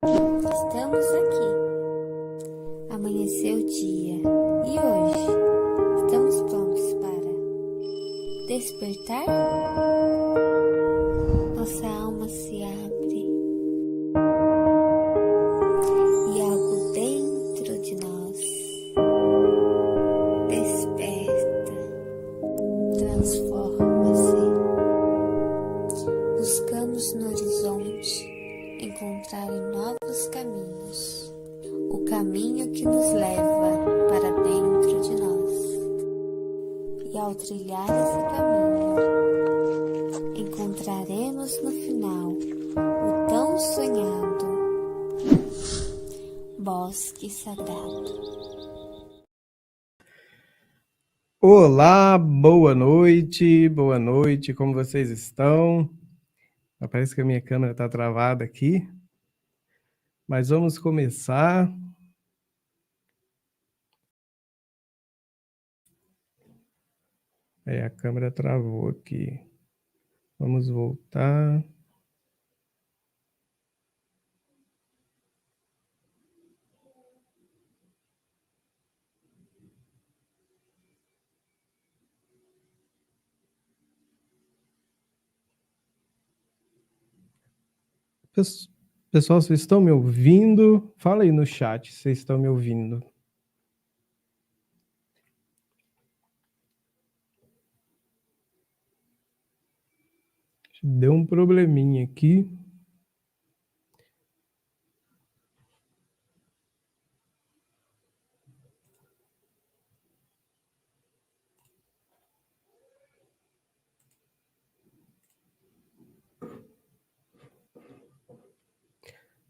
Estamos aqui. Amanheceu o dia. E hoje? Estamos prontos para despertar? Nossa alma se abre e algo dentro de nós desperta, transforma-se. Buscamos no horizonte encontrar novos caminhos, o caminho que nos leva para dentro de nós. E ao trilhar esse caminho, encontraremos no final o tão sonhado bosque sagrado. Olá, boa noite, como vocês estão? Parece que a minha câmera está travada aqui, mas vamos começar. A câmera travou aqui. Vamos voltar. Pessoal, vocês estão me ouvindo? Fala aí no chat se vocês estão me ouvindo. Deu um probleminha aqui.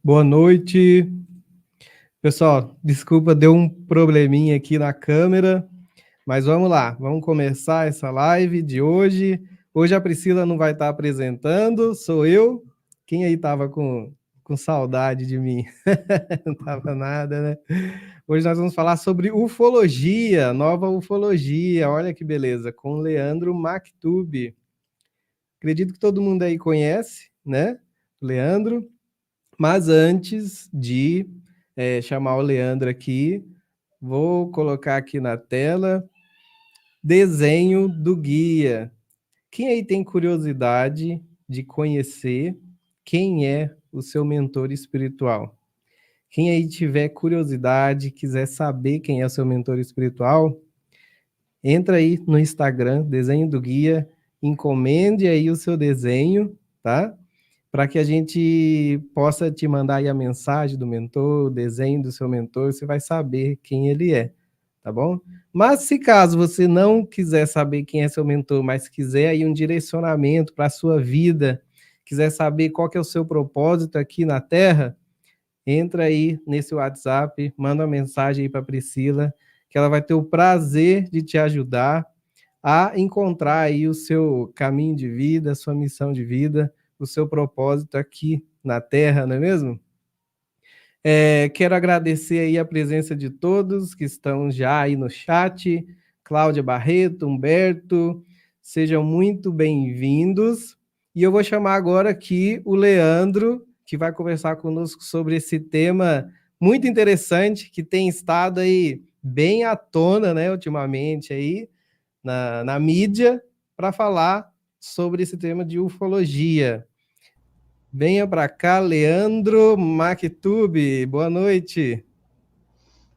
Boa noite. Pessoal, desculpa, deu um probleminha aqui na câmera, mas vamos lá, vamos começar essa live de hoje. Hoje a Priscila não vai estar apresentando, sou eu. Quem aí estava com saudade de mim? Não estava nada, né? Hoje nós vamos falar sobre ufologia, nova ufologia, olha que beleza, com Leandro Maktub. Acredito que todo mundo aí conhece, né? Leandro. Mas antes de chamar o Leandro aqui, vou colocar aqui na tela desenho do guia. Quem aí tem curiosidade de conhecer quem é o seu mentor espiritual? Quem aí tiver curiosidade, quiser saber quem é o seu mentor espiritual, entra aí no Instagram, desenho do guia, encomende aí o seu desenho, tá? Para que a gente possa te mandar aí a mensagem do mentor, o desenho do seu mentor, você vai saber quem ele é, tá bom? Mas se caso você não quiser saber quem é seu mentor, mas quiser aí um direcionamento para a sua vida, quiser saber qual que é o seu propósito aqui na Terra, entra aí nesse WhatsApp, manda uma mensagem aí para a Priscila, que ela vai ter o prazer de te ajudar a encontrar aí o seu caminho de vida, a sua missão de vida, o seu propósito aqui na Terra, não é mesmo? Quero agradecer aí a presença de todos que estão já aí no chat, Cláudia Barreto, Humberto, sejam muito bem-vindos. E eu vou chamar agora aqui o Leandro, que vai conversar conosco sobre esse tema muito interessante, que tem estado aí bem à tona, né, ultimamente aí, na mídia, para falar sobre esse tema de ufologia. Venha para cá, Leandro Maktub. Boa noite.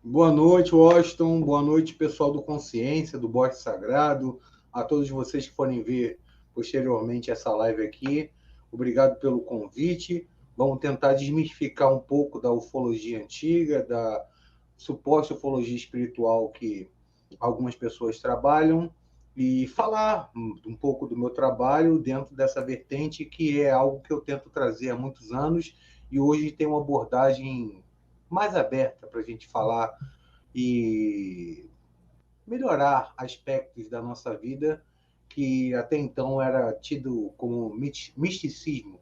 Boa noite, Washington. Boa noite, pessoal do Consciência, do Bosque Sagrado. A todos vocês que forem ver posteriormente essa live aqui. Obrigado pelo convite. Vamos tentar desmistificar um pouco da ufologia antiga, da suposta ufologia espiritual que algumas pessoas trabalham e falar um pouco do meu trabalho dentro dessa vertente, que é algo que eu tento trazer há muitos anos e hoje tem uma abordagem mais aberta para a gente falar e melhorar aspectos da nossa vida que até então era tido como misticismo,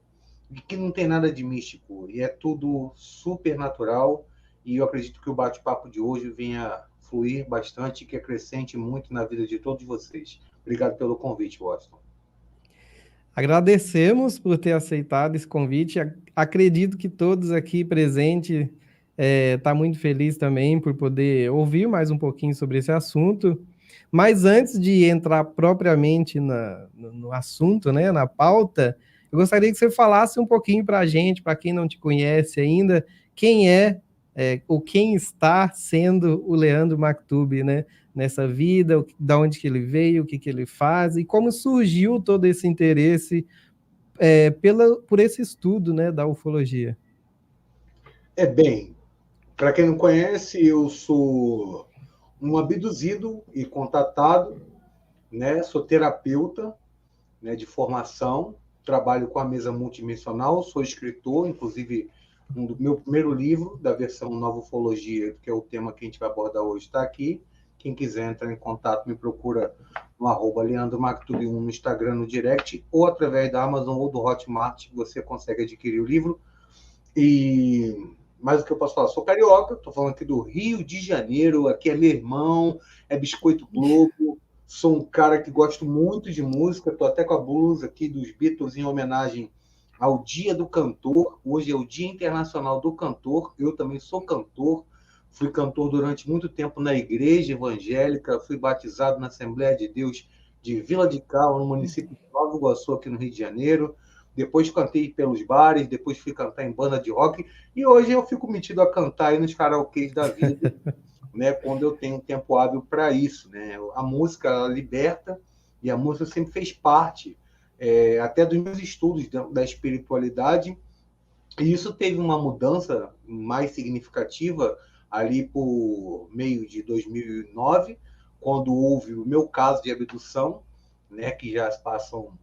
e que não tem nada de místico, e é tudo super natural, e eu acredito que o bate-papo de hoje venha fluir bastante, que acrescente muito na vida de todos vocês. Obrigado pelo convite, Washington. Agradecemos por ter aceitado esse convite. Acredito que todos aqui presentes tá muito feliz também por poder ouvir mais um pouquinho sobre esse assunto. Mas antes de entrar propriamente no assunto, né, na pauta, eu gostaria que você falasse um pouquinho para a gente, para quem não te conhece ainda, quem ou quem está sendo o Leandro Maktub, né, nessa vida, da onde que ele veio, o que que ele faz e como surgiu todo esse interesse por esse estudo, né, da ufologia. Bem, para quem não conhece, eu sou um abduzido e contatado, né? Sou terapeuta, né, de formação, trabalho com a mesa multidimensional, sou escritor, inclusive meu primeiro livro da versão Nova Ufologia, que é o tema que a gente vai abordar hoje, está aqui. Quem quiser entrar em contato, me procura no @LeandroMaktub1 no Instagram, no direct, ou através da Amazon ou do Hotmart, você consegue adquirir o livro. E mais o que eu posso falar? Sou carioca, estou falando aqui do Rio de Janeiro, aqui é meu irmão, é Biscoito Globo, sou um cara que gosto muito de música, estou até com a blusa aqui dos Beatles em homenagem ao Dia do Cantor. Hoje é o Dia Internacional do Cantor, eu também sou cantor, fui cantor durante muito tempo na igreja evangélica, fui batizado na Assembleia de Deus de Vila de Cal, no município de Nova Iguaçu, aqui no Rio de Janeiro. Depois cantei pelos bares, depois fui cantar em banda de rock, e hoje eu fico metido a cantar aí nos karaokês da vida, né, quando eu tenho tempo hábil para isso, né? A música ela liberta, e a música sempre fez parte, até dos meus estudos da espiritualidade, e isso teve uma mudança mais significativa ali por meio de 2009, quando houve o meu caso de abdução, né, que já passam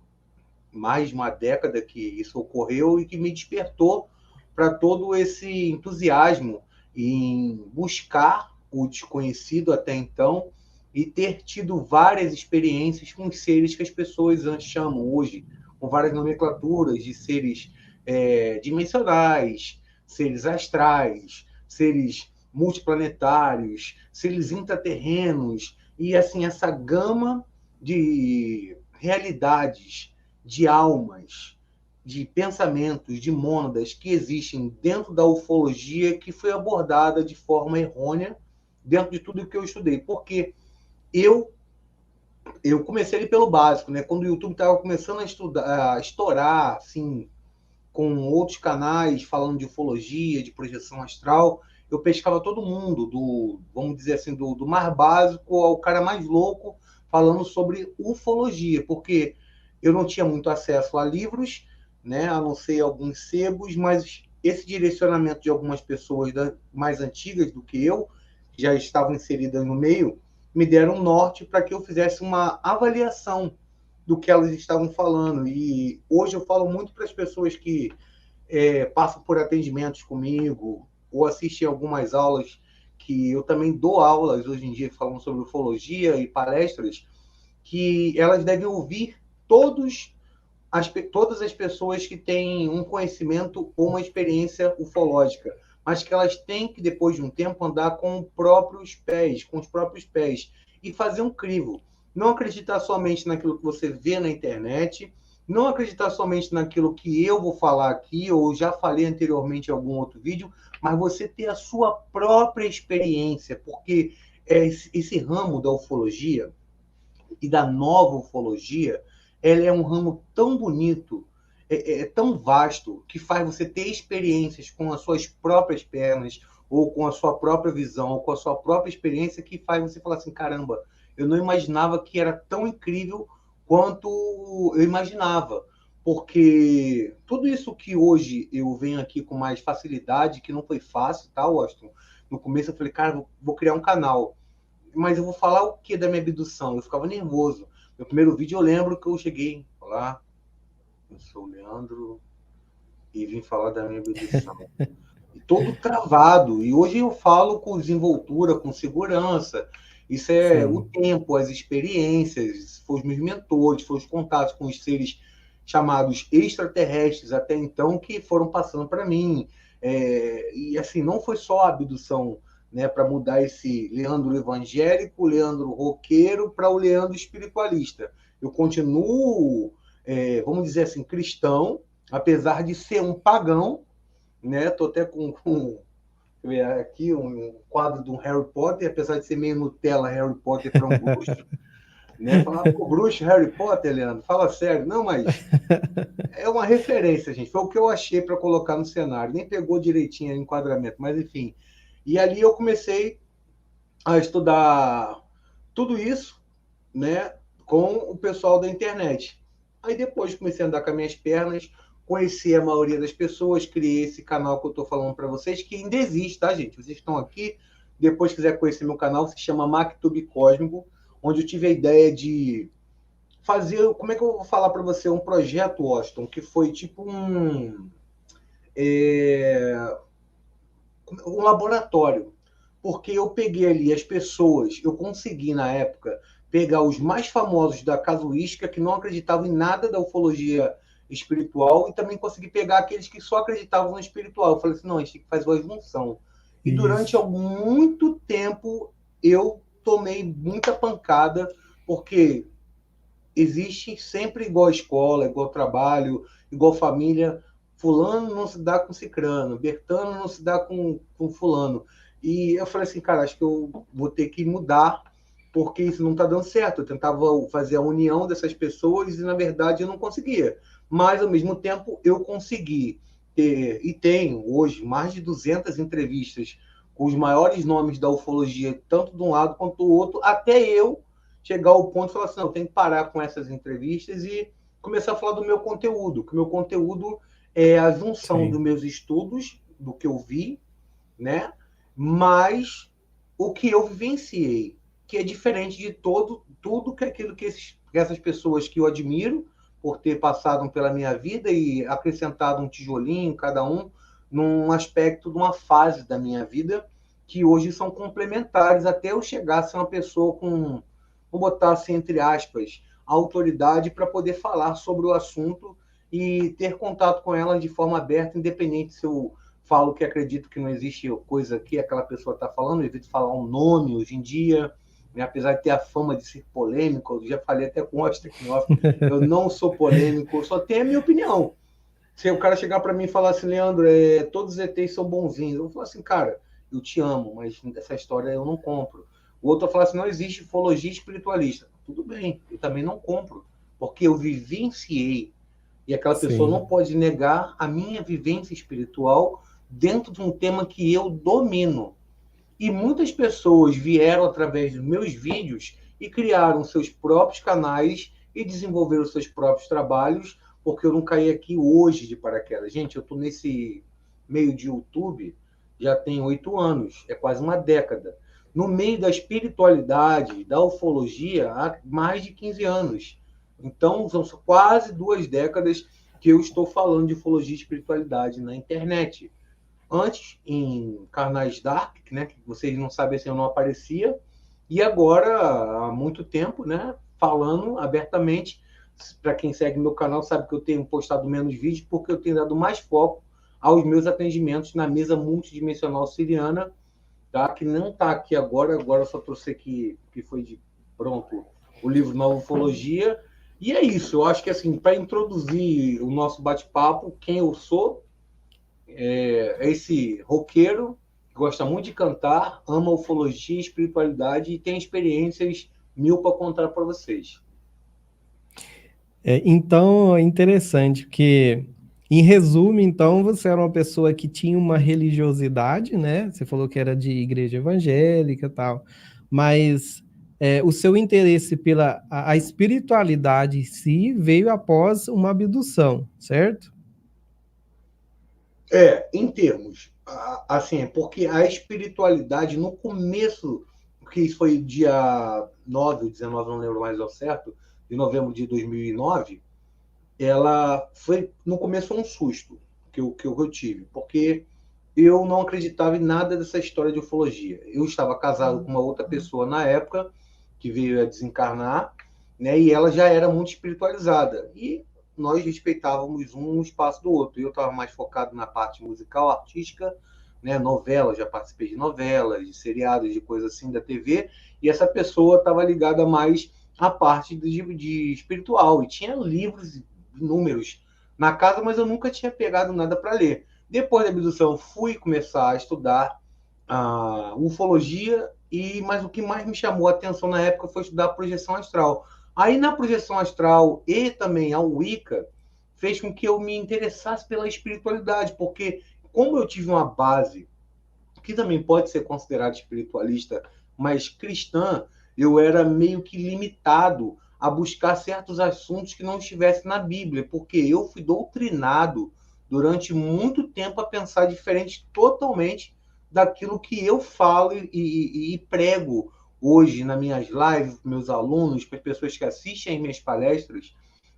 mais de uma década que isso ocorreu e que me despertou para todo esse entusiasmo em buscar o desconhecido até então e ter tido várias experiências com os seres que as pessoas chamam hoje, com várias nomenclaturas de seres dimensionais, seres astrais, seres multiplanetários, seres intraterrenos, e assim essa gama de realidades, de almas, de pensamentos, de mônadas que existem dentro da ufologia, que foi abordada de forma errônea dentro de tudo que eu estudei. Porque eu comecei ali pelo básico, né? Quando o YouTube estava começando a estourar, assim, com outros canais falando de ufologia, de projeção astral, eu pescava todo mundo, vamos dizer assim, do mais básico ao cara mais louco, falando sobre ufologia, porque eu não tinha muito acesso a livros, né, a não ser alguns sebos, mas esse direcionamento de algumas pessoas mais antigas do que eu, que já estavam inseridas no meio, me deram um norte para que eu fizesse uma avaliação do que elas estavam falando. E hoje eu falo muito para as pessoas que passam por atendimentos comigo ou assistem algumas aulas, que eu também dou aulas hoje em dia falando sobre ufologia e palestras, que elas devem ouvir todas as pessoas que têm um conhecimento ou uma experiência ufológica, mas que elas têm que, depois de um tempo, andar com os próprios pés, e fazer um crivo. Não acreditar somente naquilo que você vê na internet, não acreditar somente naquilo que eu vou falar aqui, ou já falei anteriormente em algum outro vídeo, mas você ter a sua própria experiência, porque esse ramo da ufologia e da nova ufologia, ela é um ramo tão bonito, tão vasto, que faz você ter experiências com as suas próprias pernas, ou com a sua própria visão, ou com a sua própria experiência, que faz você falar assim, caramba, eu não imaginava que era tão incrível quanto eu imaginava. Porque tudo isso que hoje eu venho aqui com mais facilidade, que não foi fácil, tá, Washington? No começo eu falei, cara, vou criar um canal. Mas eu vou falar o que da minha abdução? Eu ficava nervoso. Meu primeiro vídeo eu lembro que eu cheguei, olá, eu sou o Leandro e vim falar da minha abdução. E todo travado. E hoje eu falo com desenvoltura, com segurança. Isso é Sim. O tempo, as experiências, foram os meus mentores, foram os contatos com os seres chamados extraterrestres até então que foram passando para mim. E assim, não foi só a abdução, né, para mudar esse Leandro evangélico, Leandro roqueiro, para o Leandro espiritualista. Eu continuo vamos dizer assim, cristão, apesar de ser um pagão, né? Estou até com aqui um quadro do Harry Potter, apesar de ser meio Nutella, Harry Potter para um bruxo, né? Falar, pô, bruxo, Harry Potter, Leandro, fala sério. Não, mas é uma referência, gente. Foi o que eu achei para colocar no cenário. Nem pegou direitinho o enquadramento, mas enfim. E ali eu comecei a estudar tudo isso, né, com o pessoal da internet. Aí depois comecei a andar com as minhas pernas, conheci a maioria das pessoas, criei esse canal que eu estou falando para vocês, que ainda existe, tá, gente? Vocês estão aqui, depois quiser conhecer meu canal, se chama MacTube Cósmico, onde eu tive a ideia de fazer, como é que eu vou falar para você, um projeto, Washington, que foi tipo um laboratório, porque eu peguei ali as pessoas, eu consegui na época pegar os mais famosos da casuística que não acreditavam em nada da ufologia espiritual e também consegui pegar aqueles que só acreditavam no espiritual. Eu falei assim, não, a gente tem que fazer uma junção. E durante muito tempo eu tomei muita pancada, porque existe sempre igual escola, igual trabalho, igual família. Fulano não se dá com cicrano, Bertano não se dá com fulano. E eu falei assim, cara, acho que eu vou ter que mudar, porque isso não está dando certo. Eu tentava fazer a união dessas pessoas e, na verdade, eu não conseguia. Mas, ao mesmo tempo, eu consegui ter, e tenho hoje, mais de 200 entrevistas com os maiores nomes da ufologia, tanto de um lado quanto do outro, até eu chegar ao ponto de falar assim, não, eu tenho que parar com essas entrevistas e começar a falar do meu conteúdo, que o meu conteúdo é a junção dos meus estudos, do que eu vi, né? Mas o que eu vivenciei, que é diferente de tudo que aquilo que essas pessoas que eu admiro por ter passado pela minha vida e acrescentado um tijolinho, cada um, num aspecto de uma fase da minha vida, que hoje são complementares até eu chegar a ser uma pessoa com, vou botar assim, entre aspas, autoridade para poder falar sobre o assunto e ter contato com elas de forma aberta, independente se eu falo que acredito que não existe coisa que aquela pessoa está falando, eu evito falar um nome hoje em dia, né? Apesar de ter a fama de ser polêmico, eu já falei até com o Off, eu não sou polêmico, eu só tenho a minha opinião. Se o cara chegar para mim e falar assim, Leandro, todos os ETs são bonzinhos, eu vou falar assim, cara, eu te amo, mas essa história eu não compro. O outro vai falar assim, não existe ufologia espiritualista. Tudo bem, eu também não compro, porque eu vivenciei. E aquela pessoa não pode negar a minha vivência espiritual dentro de um tema que eu domino. E muitas pessoas vieram através dos meus vídeos e criaram seus próprios canais e desenvolveram seus próprios trabalhos, porque eu não caí aqui hoje de paraquedas. Gente, eu estou nesse meio de YouTube já tem 8 anos, é quase uma década. No meio da espiritualidade, da ufologia, há mais de 15 anos. Então, são quase 2 décadas que eu estou falando de ufologia e espiritualidade na internet. Antes, em canais dark, né, que vocês não sabem se eu não aparecia, e agora, há muito tempo, né, falando abertamente. Para quem segue meu canal sabe que eu tenho postado menos vídeos porque eu tenho dado mais foco aos meus atendimentos na mesa multidimensional siriana, tá? Que não está aqui agora eu só trouxe aqui, que foi de pronto, o livro Nova Ufologia. E é isso, eu acho que assim, para introduzir o nosso bate-papo, quem eu sou, é esse roqueiro que gosta muito de cantar, ama ufologia, espiritualidade e tem experiências mil para contar para vocês. Então, é interessante, porque, em resumo, então, você era uma pessoa que tinha uma religiosidade, né? Você falou que era de igreja evangélica e tal, mas o seu interesse pela a espiritualidade em si veio após uma abdução, certo? Em termos, assim, porque a espiritualidade, no começo, que isso foi dia 9 ou 19, não lembro mais ao certo, de novembro de 2009, ela foi, no começo, um susto que eu tive, porque eu não acreditava em nada dessa história de ufologia. Eu estava casado com uma outra pessoa na época, que veio a desencarnar, né, e ela já era muito espiritualizada. E nós respeitávamos um espaço do outro. Eu estava mais focado na parte musical, artística, né, novelas, já participei de novelas, de seriados, de coisas assim da TV, e essa pessoa estava ligada mais à parte de espiritual, e tinha livros números na casa, mas eu nunca tinha pegado nada para ler. Depois da abdução, fui começar a estudar a ufologia, mas o que mais me chamou a atenção na época foi estudar a projeção astral. Aí, na projeção astral e também a Wicca, fez com que eu me interessasse pela espiritualidade, porque como eu tive uma base que também pode ser considerada espiritualista, mas cristã, eu era meio que limitado a buscar certos assuntos que não estivessem na Bíblia, porque eu fui doutrinado durante muito tempo a pensar diferente totalmente daquilo que eu falo e prego hoje nas minhas lives, para meus alunos, para as pessoas que assistem às minhas palestras,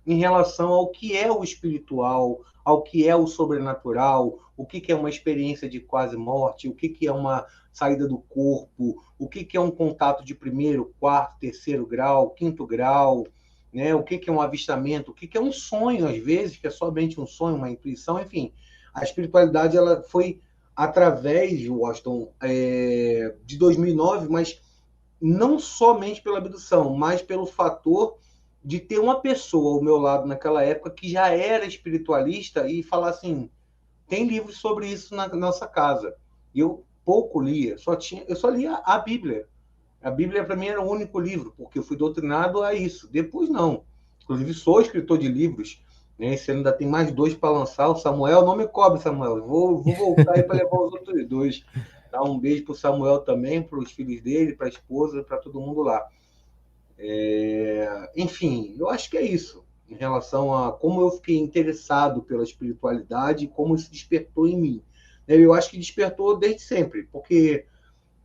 em relação ao que é o espiritual, ao que é o sobrenatural, o que é uma experiência de quase morte, o que é uma saída do corpo, o que é um contato de primeiro, quarto, terceiro grau, quinto grau, né? O que é um avistamento, o que é um sonho, às vezes, que é somente um sonho, uma intuição, enfim. A espiritualidade ela foi através, Washington, de 2009, mas não somente pela abdução, mas pelo fator de ter uma pessoa ao meu lado naquela época que já era espiritualista e falar assim, tem livros sobre isso na nossa casa. E eu pouco lia, eu só lia a Bíblia. A Bíblia, para mim, era o único livro, porque eu fui doutrinado a isso. Depois, não. Inclusive, sou escritor de livros. Né? Esse ano ainda tem mais 2 para lançar. O Samuel, não me cobre, Samuel. Vou voltar aí para levar os outros 2. Dar um beijo para o Samuel também, para os filhos dele, para a esposa, para todo mundo lá. Enfim, eu acho que é isso. Em relação a como eu fiquei interessado pela espiritualidade e como isso despertou em mim. Eu acho que despertou desde sempre, porque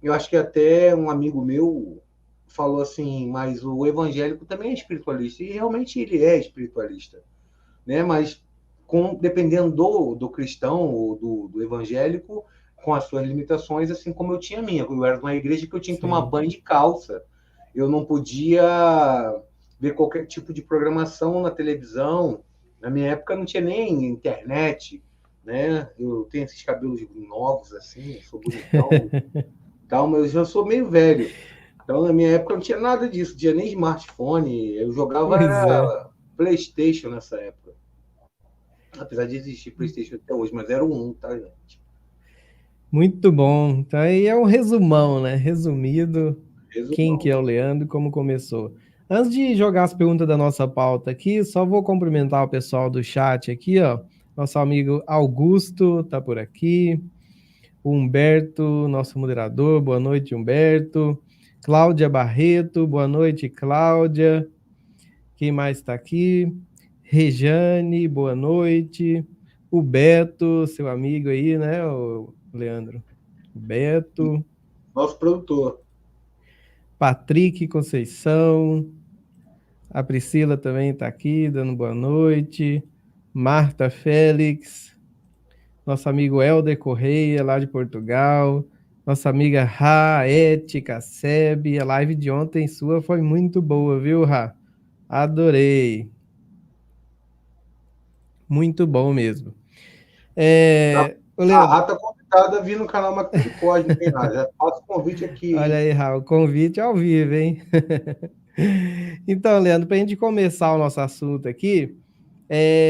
eu acho que até um amigo meu falou assim, mas o evangélico também é espiritualista, e realmente ele é espiritualista, né? Mas dependendo do cristão ou do evangélico, com as suas limitações, assim como eu tinha a minha. Eu era de uma igreja que eu tinha que tomar banho de calça, eu não podia ver qualquer tipo de programação na televisão. Na minha época não tinha nem internet, né? Eu tenho esses cabelos novos assim, sou bonitão, tal, mas eu sou meio velho. Então, na minha época não tinha nada disso, não tinha nem smartphone. Eu jogava Pois é. PlayStation nessa época. Apesar de existir PlayStation até hoje, mas era o 1, tá, gente? Muito bom. Então aí é um resumão, né? Resumido, quem que Resumão. é o Leandro, como começou. Antes de jogar as perguntas da nossa pauta aqui, só vou cumprimentar o pessoal do chat aqui, ó. Nosso amigo Augusto tá por aqui. O Humberto, nosso moderador, boa noite, Humberto. Cláudia Barreto, boa noite, Cláudia. Quem mais está aqui? Rejane, boa noite. O Beto, seu amigo aí, né, o Leandro? Beto. Nosso produtor. Patrick Conceição. A Priscila também está aqui, dando boa noite. Marta Félix. Nosso amigo Helder Correia, lá de Portugal. Nossa amiga Raete Casseb. A live de ontem sua foi muito boa, viu, Ra? Adorei. Muito bom mesmo. A Leandro, Rata convidada a vir no canal Matheus Cosme, hein, Rata? Já faço o convite aqui, olha hein? aí, Raul, convite ao vivo, hein? Então, Leandro, para a gente começar o nosso assunto aqui,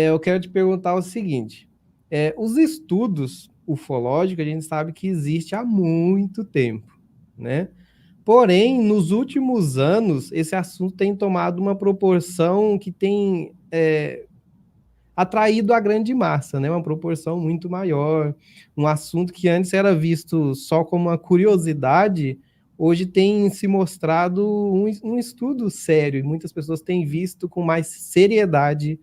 eu quero te perguntar o seguinte: os estudos ufológicos, a gente sabe que existe há muito tempo, né? Porém, nos últimos anos, esse assunto tem tomado uma proporção que tem atraído a grande massa, né? Uma proporção muito maior. Um assunto que antes era visto só como uma curiosidade, hoje tem se mostrado um estudo sério, e muitas pessoas têm visto com mais seriedade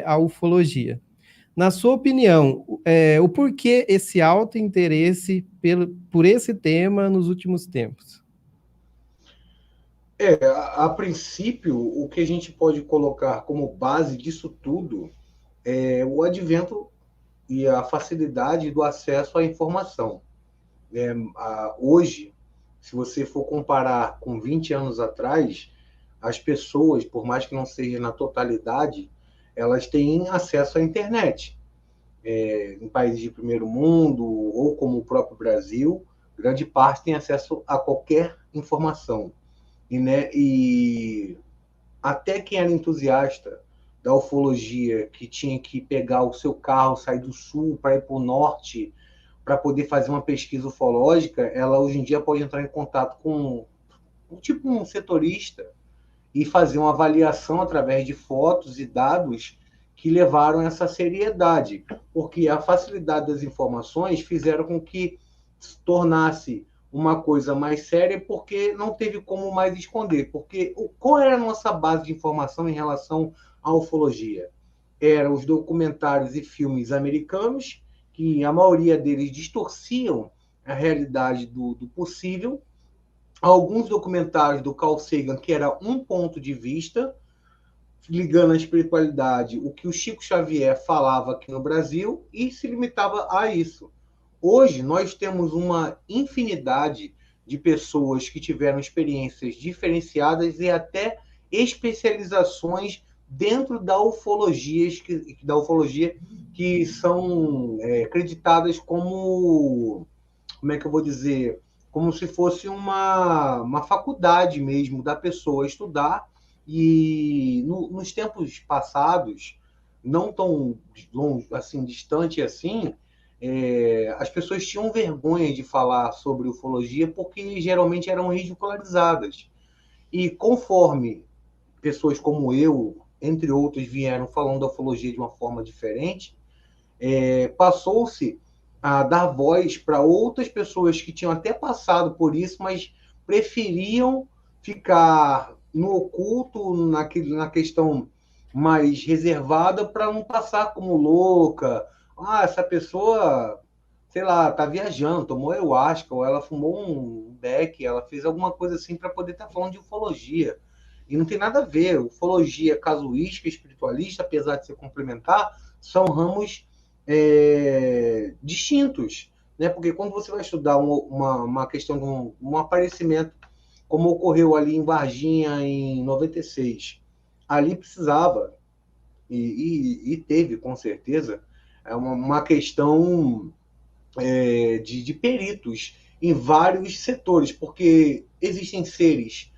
a ufologia. Na sua opinião, o porquê esse alto interesse por esse tema nos últimos tempos? A princípio, o que a gente pode colocar como base disso tudo é o advento e a facilidade do acesso à informação. Hoje, se você for comparar com 20 anos atrás, as pessoas, por mais que não seja na totalidade, elas têm acesso à internet. Em países de primeiro mundo, ou como o próprio Brasil, grande parte tem acesso a qualquer informação. E até quem era entusiasta da ufologia, que tinha que pegar o seu carro, sair do sul para ir para o norte, para poder fazer uma pesquisa ufológica, ela hoje em dia pode entrar em contato com tipo um setorista e fazer uma avaliação através de fotos e dados que levaram essa seriedade, porque a facilidade das informações fizeram com que se tornasse uma coisa mais séria, porque não teve como mais esconder. Porque qual era a nossa base de informação em relação à ufologia? Eram os documentários e filmes americanos, que a maioria deles distorciam a realidade do possível, alguns documentários do Carl Sagan, que era um ponto de vista, ligando à espiritualidade, o que o Chico Xavier falava aqui no Brasil, e se limitava a isso. Hoje, nós temos uma infinidade de pessoas que tiveram experiências diferenciadas e até especializações dentro da ufologia que são acreditadas como é que eu vou dizer, como se fosse uma faculdade mesmo da pessoa estudar. E nos tempos passados, não tão longe, assim, distante assim, as pessoas tinham vergonha de falar sobre ufologia porque geralmente eram ridicularizadas. E conforme pessoas como eu, entre outros, vieram falando da ufologia de uma forma diferente, passou-se a dar voz para outras pessoas que tinham até passado por isso, mas preferiam ficar no oculto, na questão mais reservada, para não passar como louca. Ah, essa pessoa, sei lá, tá viajando, tomou ayahuasca, ou ela fumou um beck, ela fez alguma coisa assim para poder estar falando de ufologia. E não tem nada a ver. Ufologia, casuística, espiritualista, apesar de ser complementar, são ramos distintos, né? Porque quando você vai estudar uma questão de um aparecimento, como ocorreu ali em Varginha em 96, ali precisava, e teve com certeza, uma questão de peritos em vários setores, porque existem seres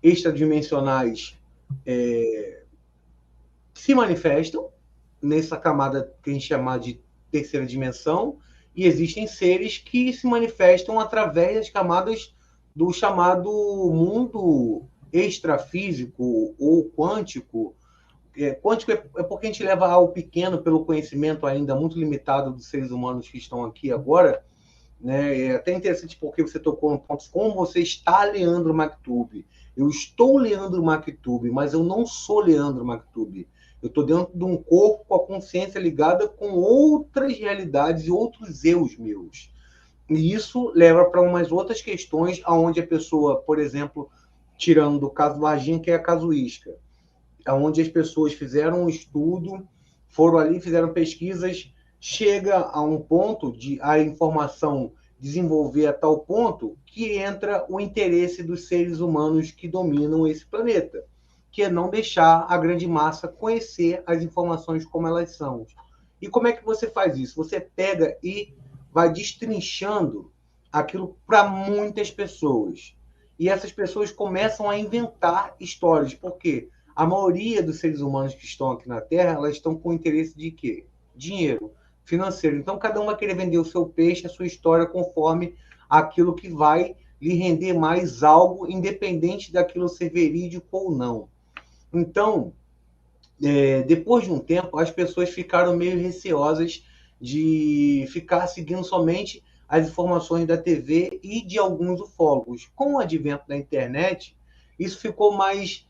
extradimensionais que se manifestam nessa camada que a gente chama de terceira dimensão, e existem seres que se manifestam através das camadas do chamado mundo extrafísico ou quântico. Quântico é porque a gente leva ao pequeno pelo conhecimento ainda muito limitado dos seres humanos que estão aqui agora, né? É até interessante porque você tocou no ponto, como você está, Leandro Maktub. Eu estou Leandro Maktub, mas eu não sou Leandro Maktub. Eu estou dentro de um corpo com a consciência ligada com outras realidades e outros eus meus. E isso leva para umas outras questões, onde a pessoa, por exemplo, tirando do caso Varginha, que é a casuística, onde as pessoas fizeram um estudo, foram ali, fizeram pesquisas, chega a um ponto de a informação desenvolver a tal ponto que entra o interesse dos seres humanos que dominam esse planeta, que é não deixar a grande massa conhecer as informações como elas são. E como é que você faz isso? Você pega e vai destrinchando aquilo para muitas pessoas. E essas pessoas começam a inventar histórias, porque a maioria dos seres humanos que estão aqui na Terra, elas estão com interesse de quê? Dinheiro, financeiro. Então, cada um vai querer vender o seu peixe, a sua história, conforme aquilo que vai lhe render mais algo, independente daquilo ser verídico ou não. Então, depois de um tempo, as pessoas ficaram meio receosas de ficar seguindo somente as informações da TV e de alguns ufólogos. Com o advento da internet, isso ficou mais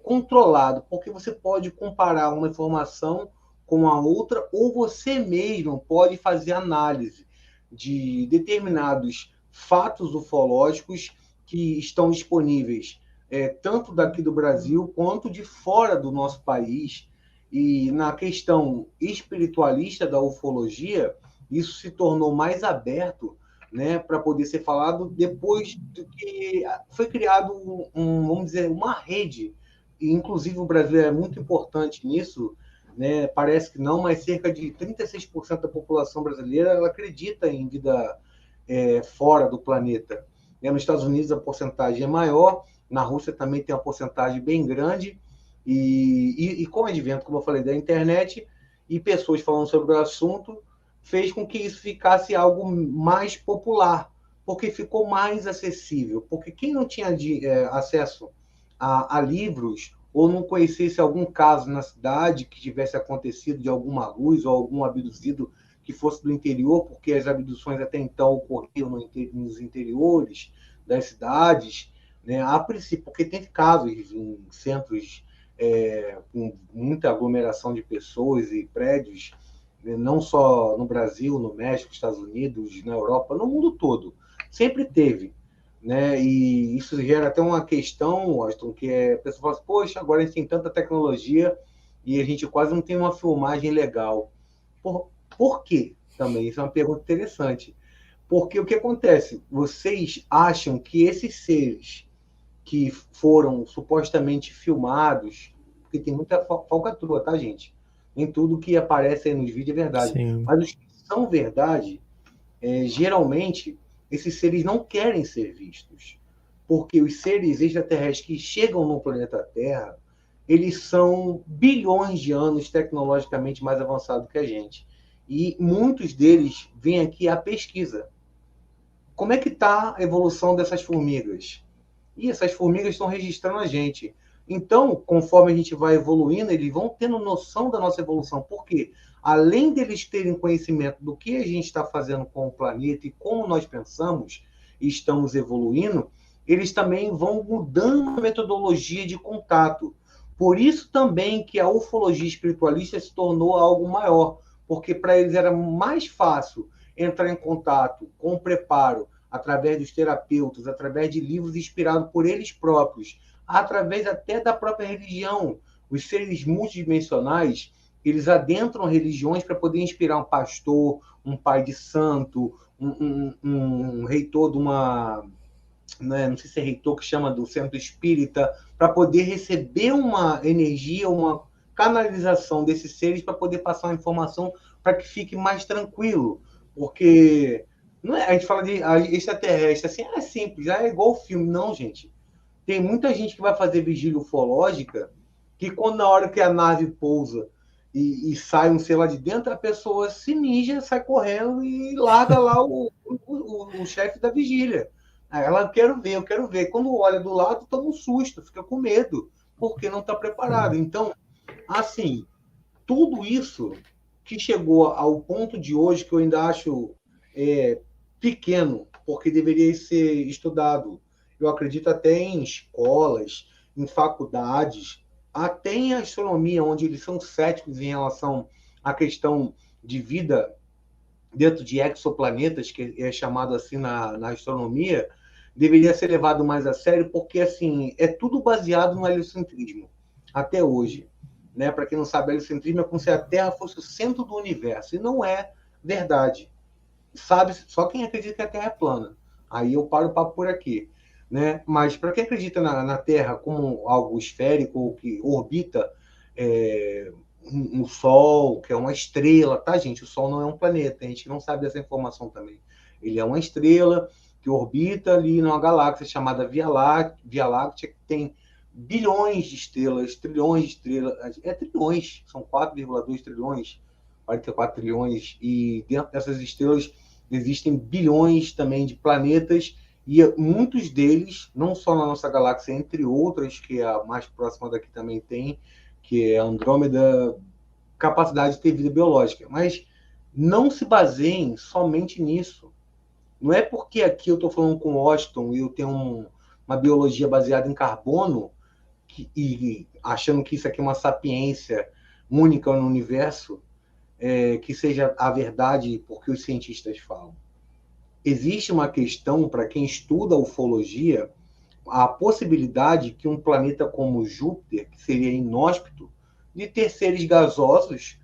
controlado, porque você pode comparar uma informação com a outra, ou você mesmo pode fazer análise de determinados fatos ufológicos que estão disponíveis tanto daqui do Brasil quanto de fora do nosso país. E na questão espiritualista da ufologia, isso se tornou mais aberto, né, para poder ser falado depois do que foi criado vamos dizer, uma rede. E, inclusive, o Brasil é muito importante nisso, né? Parece que não, mas cerca de 36% da população brasileira ela acredita em vida fora do planeta. Nos Estados Unidos a porcentagem é maior, na Rússia também tem uma porcentagem bem grande, E com o advento, como eu falei, da internet e pessoas falando sobre o assunto, fez com que isso ficasse algo mais popular, porque ficou mais acessível. Porque quem não tinha acesso a livros ou não conhecesse algum caso na cidade que tivesse acontecido de alguma luz ou algum abduzido que fosse do interior, porque as abduções até então ocorriam nos interiores das cidades, né? A princípio, porque tem casos em centros com muita aglomeração de pessoas e prédios, né? Não só no Brasil, no México, Estados Unidos, na Europa, no mundo todo. Sempre teve. Né? E isso gera até uma questão, Washington, que a pessoa fala assim, poxa, agora a gente tem tanta tecnologia e a gente quase não tem uma filmagem legal. Por quê? Também, isso é uma pergunta interessante. Porque o que acontece? Vocês acham que esses seres que foram supostamente filmados, porque tem muita falcatrua, tá, gente? Nem tudo que aparece aí nos vídeos é verdade. Sim. Mas os que são verdade, geralmente, esses seres não querem ser vistos. Porque os seres extraterrestres que chegam no planeta Terra, eles são bilhões de anos tecnologicamente mais avançados que a gente. E muitos deles vêm aqui à pesquisa. Como é que está a evolução dessas formigas? E essas formigas estão registrando a gente. Então, conforme a gente vai evoluindo, eles vão tendo noção da nossa evolução. Por quê? Além deles terem conhecimento do que a gente está fazendo com o planeta e como nós pensamos e estamos evoluindo, eles também vão mudando a metodologia de contato. Por isso também que a ufologia espiritualista se tornou algo maior, porque para eles era mais fácil entrar em contato com o preparo através dos terapeutas, através de livros inspirados por eles próprios, através até da própria religião. Os seres multidimensionais, eles adentram religiões para poder inspirar um pastor, um pai de santo, um reitor de uma... não sei se é reitor que chama do centro espírita, para poder receber uma energia, uma canalização desses seres para poder passar uma informação para que fique mais tranquilo. Porque não é, a gente fala de extraterrestre, assim, é simples, é igual o filme. Não, gente. Tem muita gente que vai fazer vigília ufológica que quando na hora que a nave pousa e sai um sei lá de dentro, a pessoa se mija, sai correndo e larga lá o chefe da vigília. Ela, eu quero ver. Quando olha do lado, toma um susto, fica com medo, porque não está preparado. Então, assim, tudo isso que chegou ao ponto de hoje, que eu ainda acho pequeno, porque deveria ser estudado. Eu acredito até em escolas, em faculdades, até em astronomia, onde eles são céticos em relação à questão de vida dentro de exoplanetas, que é chamado assim na astronomia, deveria ser levado mais a sério, porque assim é tudo baseado no heliocentrismo, até hoje. Né? Para quem não sabe, heliocentrismo é como se a Terra fosse o centro do universo, e não é verdade. Sabe só quem acredita que a Terra é plana. Aí eu paro o papo por aqui. Né? Mas para quem acredita na Terra como algo esférico, que orbita um Sol, que é uma estrela, tá, gente? O Sol não é um planeta, a gente não sabe dessa informação também. Ele é uma estrela que orbita ali numa galáxia chamada Via Láctea, que tem bilhões de estrelas, trilhões de estrelas, trilhões, são 4,2 trilhões, 44 trilhões, e dentro dessas estrelas existem bilhões também de planetas, e muitos deles, não só na nossa galáxia, entre outras, que a mais próxima daqui também tem, que é a Andrômeda, capacidade de ter vida biológica. Mas não se baseiem somente nisso. Não é porque aqui eu estou falando com Washington e eu tenho uma biologia baseada em carbono e achando que isso aqui é uma sapiência única no universo, que seja a verdade porque os cientistas falam. Existe uma questão, para quem estuda a ufologia, a possibilidade que um planeta como Júpiter, que seria inóspito, de ter seres gasosos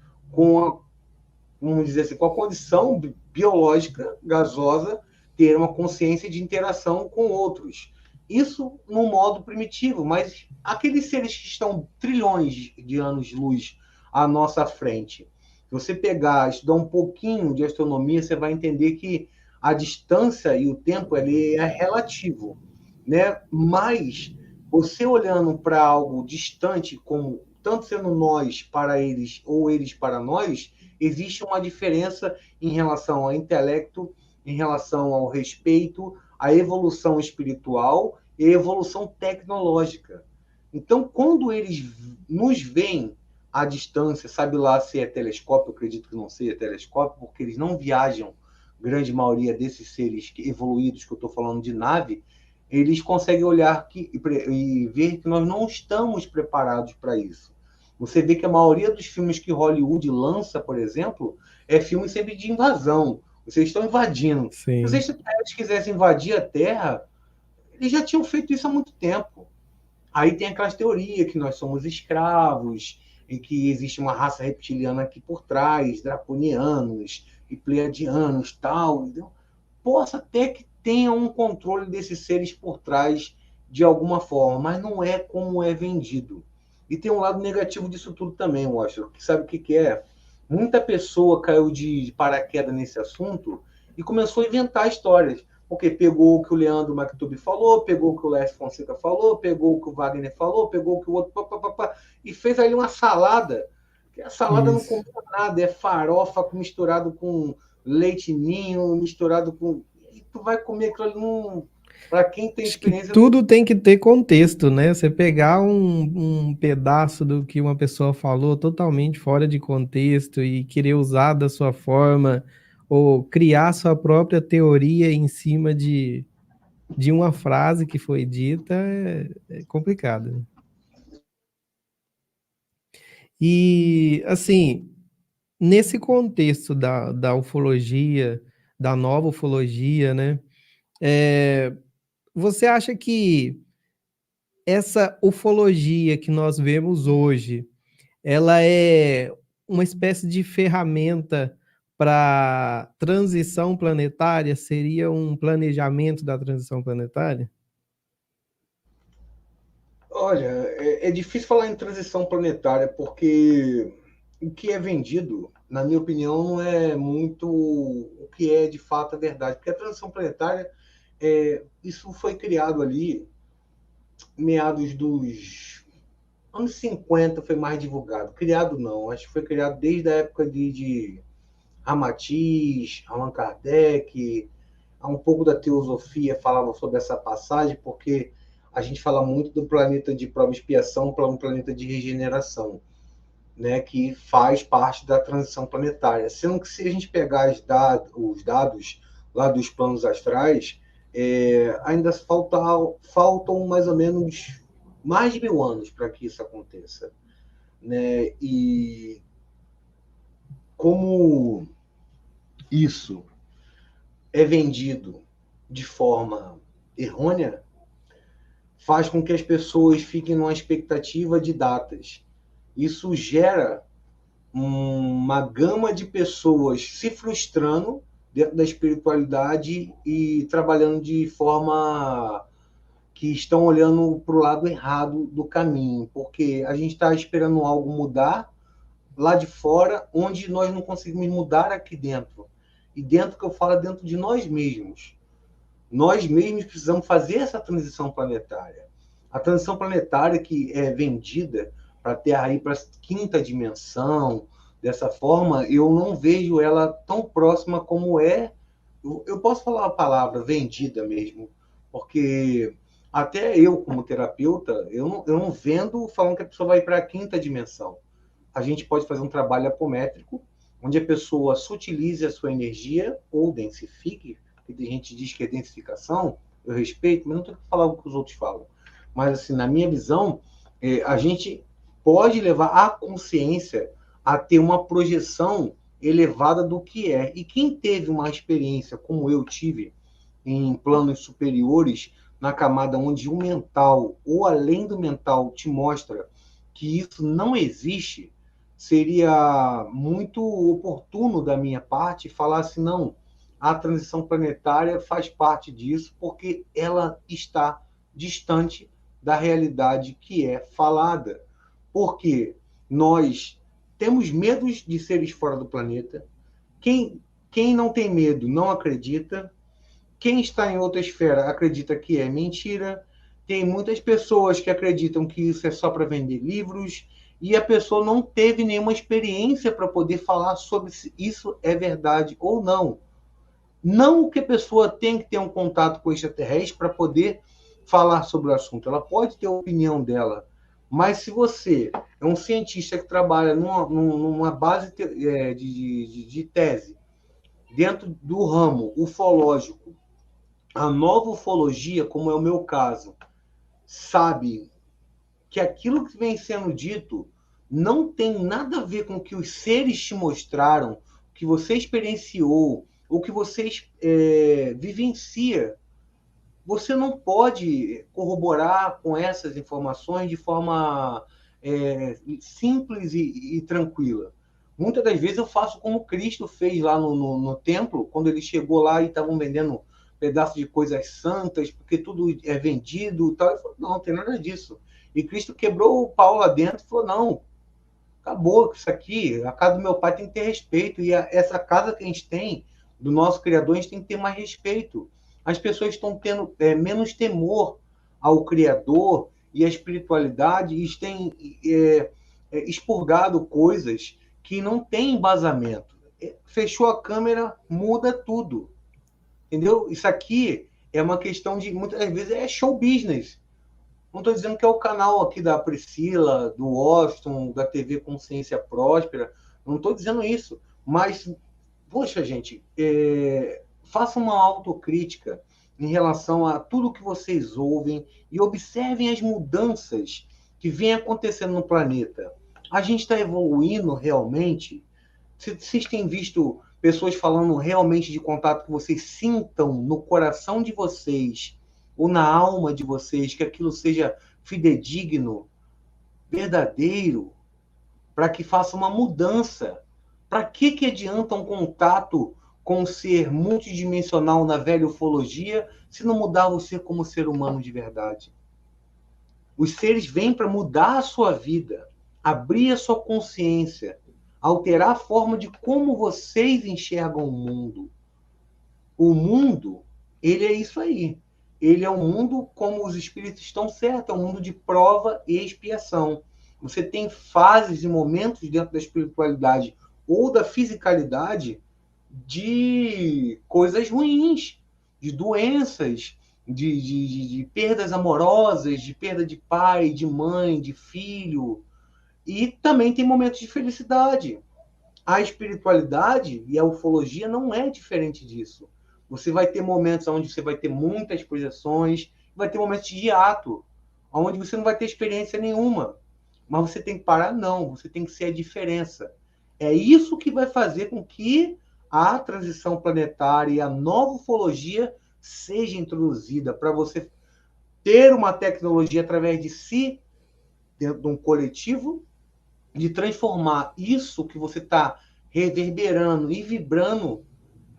vamos dizer assim, com a condição biológica gasosa, ter uma consciência de interação com outros. Isso num modo primitivo, mas aqueles seres que estão trilhões de anos-luz à nossa frente, se você pegar, estudar um pouquinho de astronomia, você vai entender que a distância e o tempo ele é relativo, né? Mas você olhando para algo distante, como tanto sendo nós para eles ou eles para nós, existe uma diferença em relação ao intelecto, em relação ao respeito, à evolução espiritual e à evolução tecnológica. Então, quando eles nos veem à distância, sabe lá se é telescópio, eu acredito que não seja telescópio, porque eles não viajam, grande maioria desses seres evoluídos que eu estou falando de nave, eles conseguem olhar e ver que nós não estamos preparados para isso. Você vê que a maioria dos filmes que Hollywood lança, por exemplo, é filme sempre de invasão. Vocês estão invadindo. Se os Sim. extraterrestres quisessem invadir a Terra, eles já tinham feito isso há muito tempo. Aí tem aquelas teorias que nós somos escravos, e que existe uma raça reptiliana aqui por trás, draconianos e pleiadianos, tal. Entendeu? Possa até que tenha um controle desses seres por trás de alguma forma, mas não é como é vendido. E tem um lado negativo disso tudo também, eu acho. Sabe o que é? Muita pessoa caiu de paraquedas nesse assunto e começou a inventar histórias. Porque pegou o que o Leandro Mactubi falou, pegou o que o Lécio Fonseca falou, pegou o que o Wagner falou, pegou o que o outro... e fez ali uma salada. Que a salada não Isso. combina nada, é farofa misturado com leite ninho, misturado com... E tu vai comer aquilo ali num... Para quem tem Acho que experiência... tudo tem que ter contexto, né? Você pegar um pedaço do que uma pessoa falou totalmente fora de contexto e querer usar da sua forma, ou criar sua própria teoria em cima de uma frase que foi dita, é complicado, né? E, assim, nesse contexto da ufologia, da nova ufologia, né? É, você acha que essa ufologia que nós vemos hoje, ela é uma espécie de ferramenta para transição planetária? Seria um planejamento da transição planetária? Olha, é difícil falar em transição planetária, porque o que é vendido, na minha opinião, não é muito o que é de fato a verdade. Porque a transição planetária, isso foi criado ali, meados dos anos 50 foi mais divulgado. Criado não, acho que foi criado desde a época de Ramatiz, Allan Kardec, um pouco da teosofia falava sobre essa passagem, porque a gente fala muito do planeta de prova e expiação para um planeta de regeneração, né, que faz parte da transição planetária. Sendo que se a gente pegar os dados lá dos planos astrais, ainda faltam mais ou menos mais de 1000 anos para que isso aconteça. Né? E como isso é vendido de forma errônea, faz com que as pessoas fiquem numa expectativa de datas. Isso gera uma gama de pessoas se frustrando dentro da espiritualidade e trabalhando de forma que estão olhando para o lado errado do caminho, porque a gente está esperando algo mudar lá de fora, onde nós não conseguimos mudar aqui dentro. E dentro que eu falo é dentro de nós mesmos. Nós mesmos precisamos fazer essa transição planetária. A transição planetária que é vendida para a Terra ir para a quinta dimensão, dessa forma, eu não vejo ela tão próxima como é. Eu posso falar a palavra vendida mesmo, porque até eu, como terapeuta, eu não vendo falando que a pessoa vai para a quinta dimensão. A gente pode fazer um trabalho apométrico, onde a pessoa sutilize a sua energia ou densifique, que a gente diz que é densificação, eu respeito, mas não tenho que falar o que os outros falam. Mas, assim, na minha visão, a gente pode levar a consciência a ter uma projeção elevada do que é. E quem teve uma experiência, como eu tive, em planos superiores, na camada onde o mental, ou além do mental, te mostra que isso não existe, seria muito oportuno da minha parte falar assim, não, a transição planetária faz parte disso, porque ela está distante da realidade que é falada. Porque nós temos medos de seres fora do planeta. Quem não tem medo não acredita. Quem está em outra esfera acredita que é mentira. Tem muitas pessoas que acreditam que isso é só para vender livros e a pessoa não teve nenhuma experiência para poder falar sobre se isso é verdade ou não. Não que a pessoa tem que ter um contato com extraterrestre para poder falar sobre o assunto. Ela pode ter a opinião dela. Mas se você é um cientista que trabalha numa base de tese, dentro do ramo ufológico, a nova ufologia, como é o meu caso, sabe que aquilo que vem sendo dito não tem nada a ver com o que os seres te mostraram, o que você experienciou, o que você vivencia. Você não pode corroborar com essas informações de forma simples e tranquila. Muitas das vezes eu faço como Cristo fez lá no templo, quando ele chegou lá e estavam vendendo pedaços de coisas santas, porque tudo é vendido e tal. Ele falou, não tem nada disso. E Cristo quebrou o pau lá dentro e falou, não, acabou isso aqui, a casa do meu pai tem que ter respeito, e essa casa que a gente tem, do nosso Criador, a gente tem que ter mais respeito. As pessoas estão tendo menos temor ao Criador e à espiritualidade e têm expurgado coisas que não têm embasamento. Fechou a câmera, muda tudo. Entendeu? Isso aqui é uma questão de, muitas vezes, é show business. Não estou dizendo que é o canal aqui da Priscila, do Washington, da TV Consciência Próspera. Não estou dizendo isso. Mas, poxa, gente, faça uma autocrítica em relação a tudo que vocês ouvem e observem as mudanças que vêm acontecendo no planeta. A gente está evoluindo realmente? Vocês têm visto pessoas falando realmente de contato que vocês sintam no coração de vocês ou na alma de vocês, que aquilo seja fidedigno, verdadeiro, para que faça uma mudança? Para que adianta um contato com um ser multidimensional na velha ufologia se não mudar você como ser humano de verdade? Os seres vêm para mudar a sua vida, abrir a sua consciência, alterar a forma de como vocês enxergam o mundo. O mundo, ele é isso aí. Ele é um mundo, como os espíritos estão certos, é um mundo de prova e expiação. Você tem fases e momentos dentro da espiritualidade ou da fisicalidade de coisas ruins, de doenças, de perdas amorosas, de perda de pai, de mãe, de filho. E também tem momentos de felicidade. A espiritualidade e a ufologia não é diferente disso. Você vai ter momentos onde você vai ter muitas projeções, vai ter momentos de hiato, onde você não vai ter experiência nenhuma. Mas você tem que parar? Não, você tem que ser a diferença. É isso que vai fazer com que a transição planetária e a nova ufologia seja introduzida, para você ter uma tecnologia através de si, dentro de um coletivo, de transformar isso que você está reverberando e vibrando,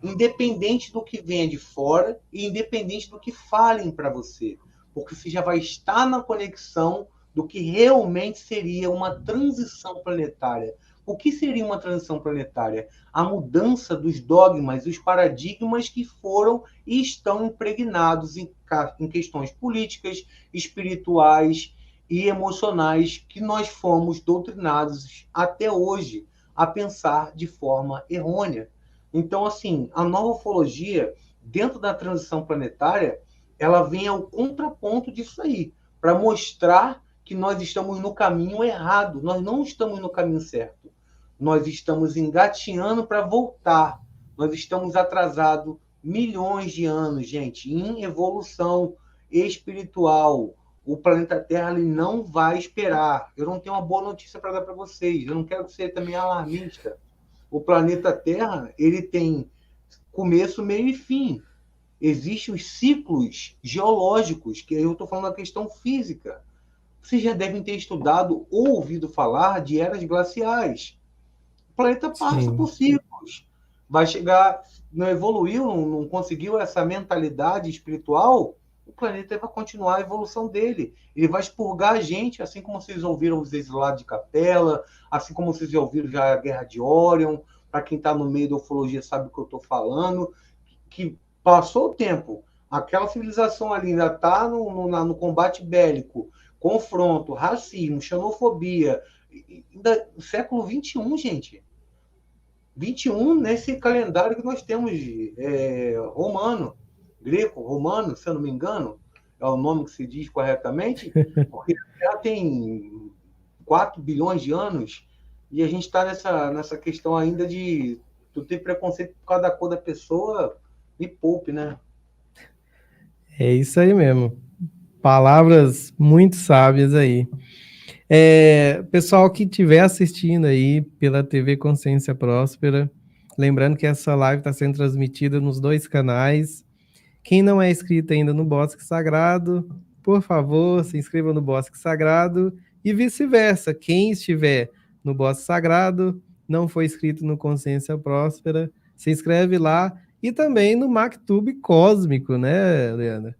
independente do que venha de fora e independente do que falem para você, porque você já vai estar na conexão do que realmente seria uma transição planetária. O que seria uma transição planetária? A mudança dos dogmas, os paradigmas que foram e estão impregnados em questões políticas, espirituais e emocionais que nós fomos doutrinados até hoje a pensar de forma errônea. Então, assim, a nova ufologia, dentro da transição planetária, ela vem ao contraponto disso aí, para mostrar que nós estamos no caminho errado, nós não estamos no caminho certo. Nós estamos engatinhando para voltar. Nós estamos atrasados milhões de anos, gente, em evolução espiritual. O planeta Terra ele não vai esperar. Eu não tenho uma boa notícia para dar para vocês. Eu não quero ser também alarmista. O planeta Terra ele tem começo, meio e fim. Existem os ciclos geológicos, que eu estou falando da questão física. Vocês já devem ter estudado ou ouvido falar de eras glaciais. O planeta passa por ciclos. Vai chegar, não evoluiu, não conseguiu essa mentalidade espiritual, o planeta vai continuar a evolução dele. Ele vai expurgar a gente, assim como vocês ouviram os exilados de Capela, assim como vocês já ouviram já a Guerra de Órion, para quem está no meio da ufologia sabe o que eu estou falando, que passou o tempo, aquela civilização ali ainda está no combate bélico, confronto, racismo, xenofobia, ainda, século XXI, gente. 21 nesse calendário que nós temos romano, greco-romano, se eu não me engano, é o nome que se diz corretamente, porque já tem 4 bilhões de anos e a gente está nessa questão ainda de tu ter preconceito por causa da cor da pessoa, me poupe, né? É isso aí mesmo. Palavras muito sábias aí. Pessoal que estiver assistindo aí pela TV Consciência Próspera, lembrando que essa live está sendo transmitida nos 2 canais. Quem não é inscrito ainda no Bosque Sagrado, por favor, se inscreva no Bosque Sagrado e vice-versa. Quem estiver no Bosque Sagrado, não foi inscrito no Consciência Próspera, se inscreve lá e também no MacTube Cósmico, né, Leandro?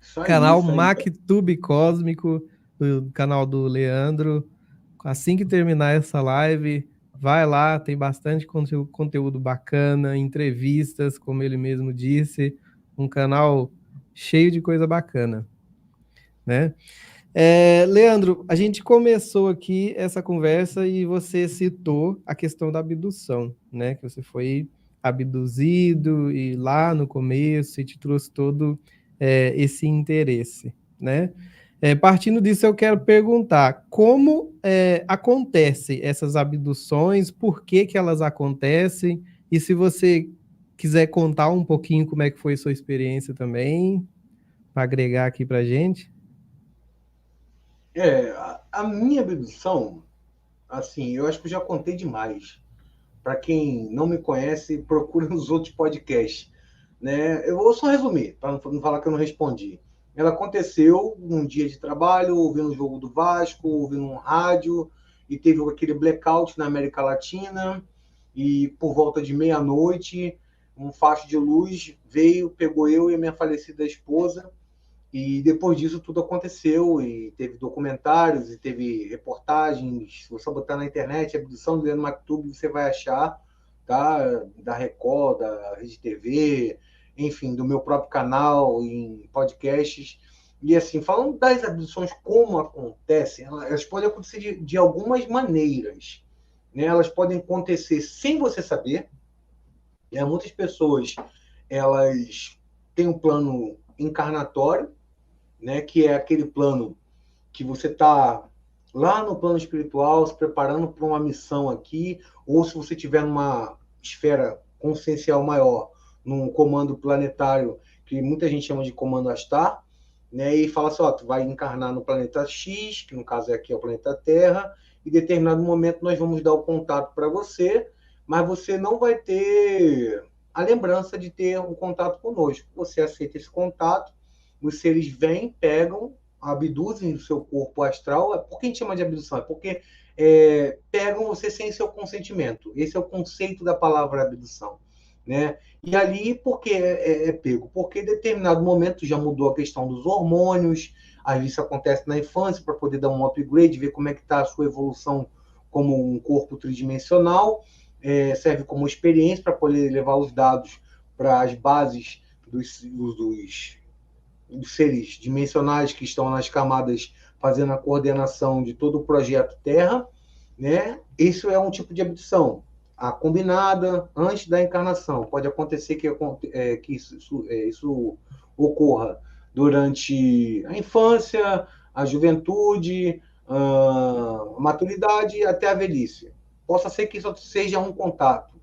Isso aí, Canal isso aí. MacTube Cósmico, o canal do Leandro. Assim que terminar essa live, vai lá, tem bastante conteúdo bacana, entrevistas, como ele mesmo disse, um canal cheio de coisa bacana, né? Leandro, a gente começou aqui essa conversa e você citou a questão da abdução, né? Que você foi abduzido e lá no começo e te trouxe todo esse interesse, né? Partindo disso, eu quero perguntar como acontecem essas abduções, por que que elas acontecem, e se você quiser contar um pouquinho como é que foi sua experiência também, para agregar aqui para a gente. A minha abdução, assim, eu acho que eu já contei demais. Para quem não me conhece, procure nos outros podcasts. Né? Eu vou só resumir, para não falar que eu não respondi. Ela aconteceu num dia de trabalho, ouvindo o jogo do Vasco, ouvindo um rádio, e teve aquele blackout na América Latina, e por volta de meia-noite, um facho de luz veio, pegou eu e a minha falecida esposa, e depois disso tudo aconteceu, e teve documentários, e teve reportagens. Se você botar na internet, abdução do Leandro Mactub, você vai achar, tá? Da Record, da Rede TV, enfim, do meu próprio canal, em podcasts. E assim, falando das abduções, como acontecem, elas podem acontecer de algumas maneiras. Né? Elas podem acontecer sem você saber. Muitas pessoas elas têm um plano encarnatório, né, que é aquele plano que você está lá no plano espiritual, se preparando para uma missão aqui, ou se você estiver numa esfera consciencial maior, num comando planetário, que muita gente chama de comando Astar, né, e fala assim, ó, tu vai encarnar no planeta X, que no caso aqui é o planeta Terra, e em determinado momento nós vamos dar o contato para você, mas você não vai ter a lembrança de ter um contato conosco. Você aceita esse contato, os seres vêm, pegam, abduzem o seu corpo astral. Por que a gente chama de abdução? É porque pegam você sem seu consentimento. Esse é o conceito da palavra abdução. Né? E ali, por que é pego? Porque em determinado momento já mudou a questão dos hormônios, às vezes isso acontece na infância, para poder dar um upgrade, ver como é que está a sua evolução como um corpo tridimensional, serve como experiência para poder levar os dados para as bases dos seres dimensionais que estão nas camadas fazendo a coordenação de todo o projeto Terra, né? Isso é um tipo de abdução. A combinada antes da encarnação. Pode acontecer que isso ocorra durante a infância, a juventude, a maturidade até a velhice. Possa ser que isso seja um contato.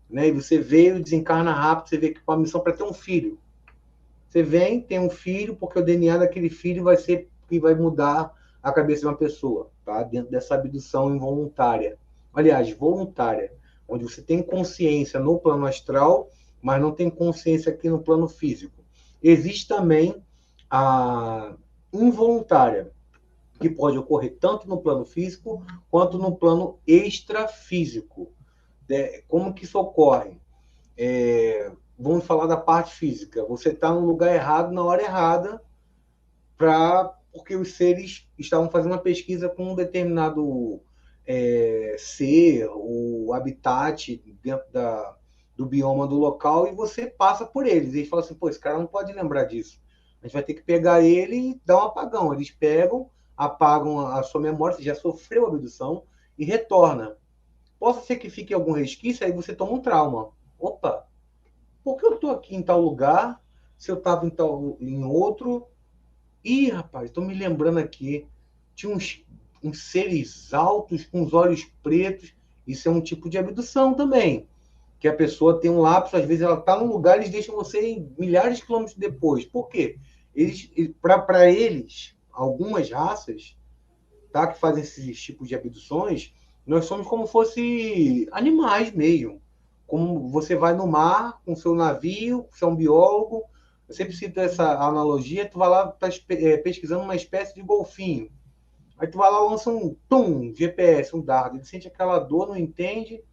Né? E você veio, desencarna rápido, você vê que a missão para ter um filho. Você vem, tem um filho, porque o DNA daquele filho vai ser que vai mudar a cabeça de uma pessoa, tá? Dentro dessa abdução involuntária. Aliás, voluntária, onde você tem consciência no plano astral, mas não tem consciência aqui no plano físico. Existe também a involuntária, que pode ocorrer tanto no plano físico quanto no plano extrafísico. Como que isso ocorre? Vamos falar da parte física. Você está no lugar errado, na hora errada, porque os seres estavam fazendo uma pesquisa com um determinado ser, o habitat dentro do bioma do local e você passa por eles. E eles falam assim, pô, esse cara não pode lembrar disso. A gente vai ter que pegar ele e dar um apagão. Eles pegam, apagam a sua memória, você já sofreu a abdução, e retorna. Possa ser que fique algum resquício, aí você toma um trauma. Opa, por que eu estou aqui em tal lugar, se eu estava em outro? Ih, rapaz, estou me lembrando aqui, tinha uns seres altos com os olhos pretos. Isso é um tipo de abdução também, que a pessoa tem um lapso, às vezes ela está num lugar, eles deixam você em milhares de quilômetros depois. Por quê? Para eles, algumas raças, tá, que fazem esses tipos de abduções, nós somos como fosse animais mesmo. Como você vai no mar com seu navio, você é um biólogo, eu sempre cito essa analogia, tu vai lá, tá pesquisando uma espécie de golfinho. Aí tu vai lá, lança um GPS, um dardo, ele sente aquela dor, não entende,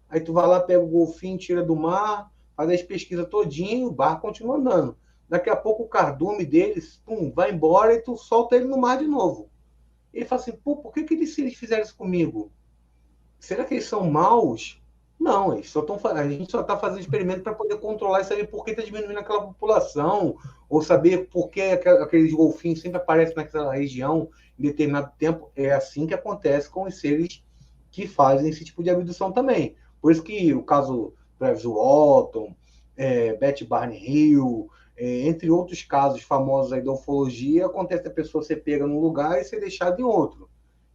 aí tu vai lá, pega o golfinho, tira do mar, faz as pesquisas todinha e o barco continua andando. Daqui a pouco o cardume deles, vai embora e tu solta ele no mar de novo. Ele fala assim, pô, por que eles fizeram isso comigo? Será que eles são maus? Não, a gente só está fazendo experimento para poder controlar e saber por que está diminuindo aquela população, ou saber por que aqueles golfinhos sempre aparecem naquela região em determinado tempo. É assim que acontece com os seres que fazem esse tipo de abdução também. Por isso que o caso Travis Walton, Betty Barney Hill, entre outros casos famosos aí da ufologia, acontece a pessoa ser pega num lugar e ser deixada em outro.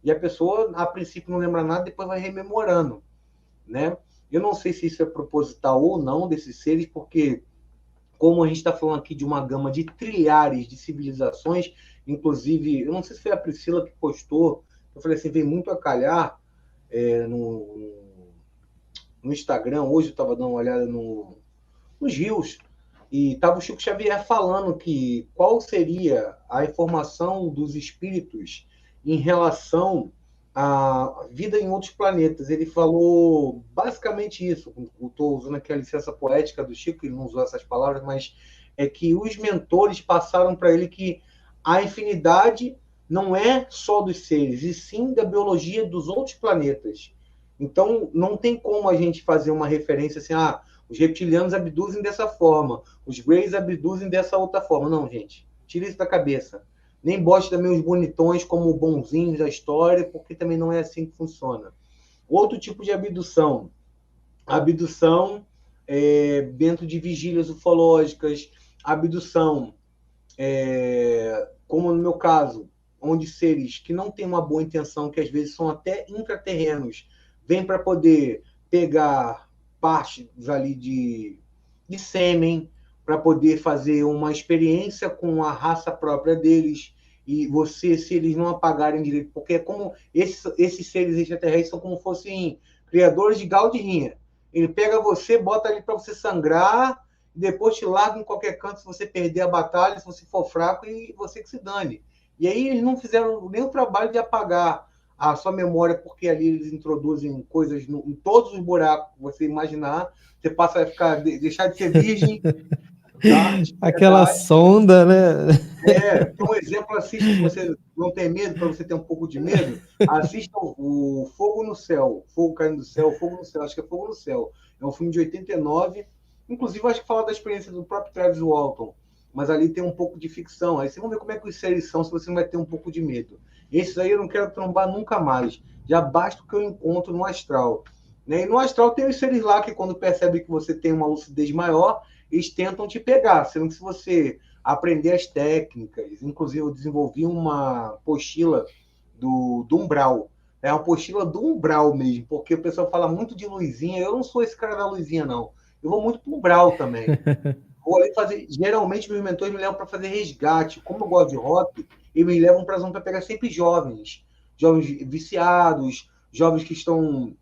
E a pessoa, a princípio, não lembra nada, depois vai rememorando, né? Eu não sei se isso é proposital ou não desses seres, porque, como a gente está falando aqui de uma gama de trilhares de civilizações, inclusive, eu não sei se foi a Priscila que postou, eu falei assim, vem muito a calhar no Instagram, hoje eu estava dando uma olhada nos rios, e estava o Chico Xavier falando que qual seria a informação dos espíritos em relação à vida em outros planetas. Ele falou basicamente isso. Estou usando aqui a licença poética do Chico, ele não usou essas palavras, mas é que os mentores passaram para ele que a infinidade não é só dos seres, e sim da biologia dos outros planetas. Então, não tem como a gente fazer uma referência assim, os reptilianos abduzem dessa forma, os Greys abduzem dessa outra forma. Não, gente, tira isso da cabeça. Nem bote também os bonitões como bonzinhos da história, porque também não é assim que funciona. Outro tipo de abdução. Abdução dentro de vigílias ufológicas, abdução, como no meu caso, onde seres que não têm uma boa intenção, que às vezes são até intraterrenos, vêm para poder pegar partes ali de sêmen, para poder fazer uma experiência com a raça própria deles, e você, se eles não apagarem direito, porque é como esses seres extraterrestres são como fossem criadores de galo de rinha. Ele pega você, bota ali para você sangrar, depois te larga em qualquer canto se você perder a batalha, se você for fraco, e você que se dane. E aí eles não fizeram nem o trabalho de apagar a sua memória, porque ali eles introduzem coisas em todos os buracos que você imaginar. Você passa a deixar de ser virgem. Tá? Aquela sonda, né? Um exemplo, assista, se você não tem medo, para você ter um pouco de medo, assista o Fogo no Céu, Fogo Caindo do Céu, Fogo no Céu, acho que é Fogo no Céu. É um filme de 89, inclusive acho que fala da experiência do próprio Travis Walton, mas ali tem um pouco de ficção. Aí você vai ver como é que os seres são, se você não vai ter um pouco de medo. Esses aí eu não quero trombar nunca mais, já basta o que eu encontro no astral. Né? E no astral tem os seres lá que, quando percebem que você tem uma lucidez maior, eles tentam te pegar, sendo que se você aprender as técnicas, inclusive eu desenvolvi uma apostila do umbral, é uma apostila do umbral mesmo, porque o pessoal fala muito de luzinha, eu não sou esse cara da luzinha não, eu vou muito pro umbral também, vou ali fazer, geralmente meus mentores me levam para fazer resgate, como eu gosto de rock, eles me levam para pegar sempre jovens viciados, jovens que estão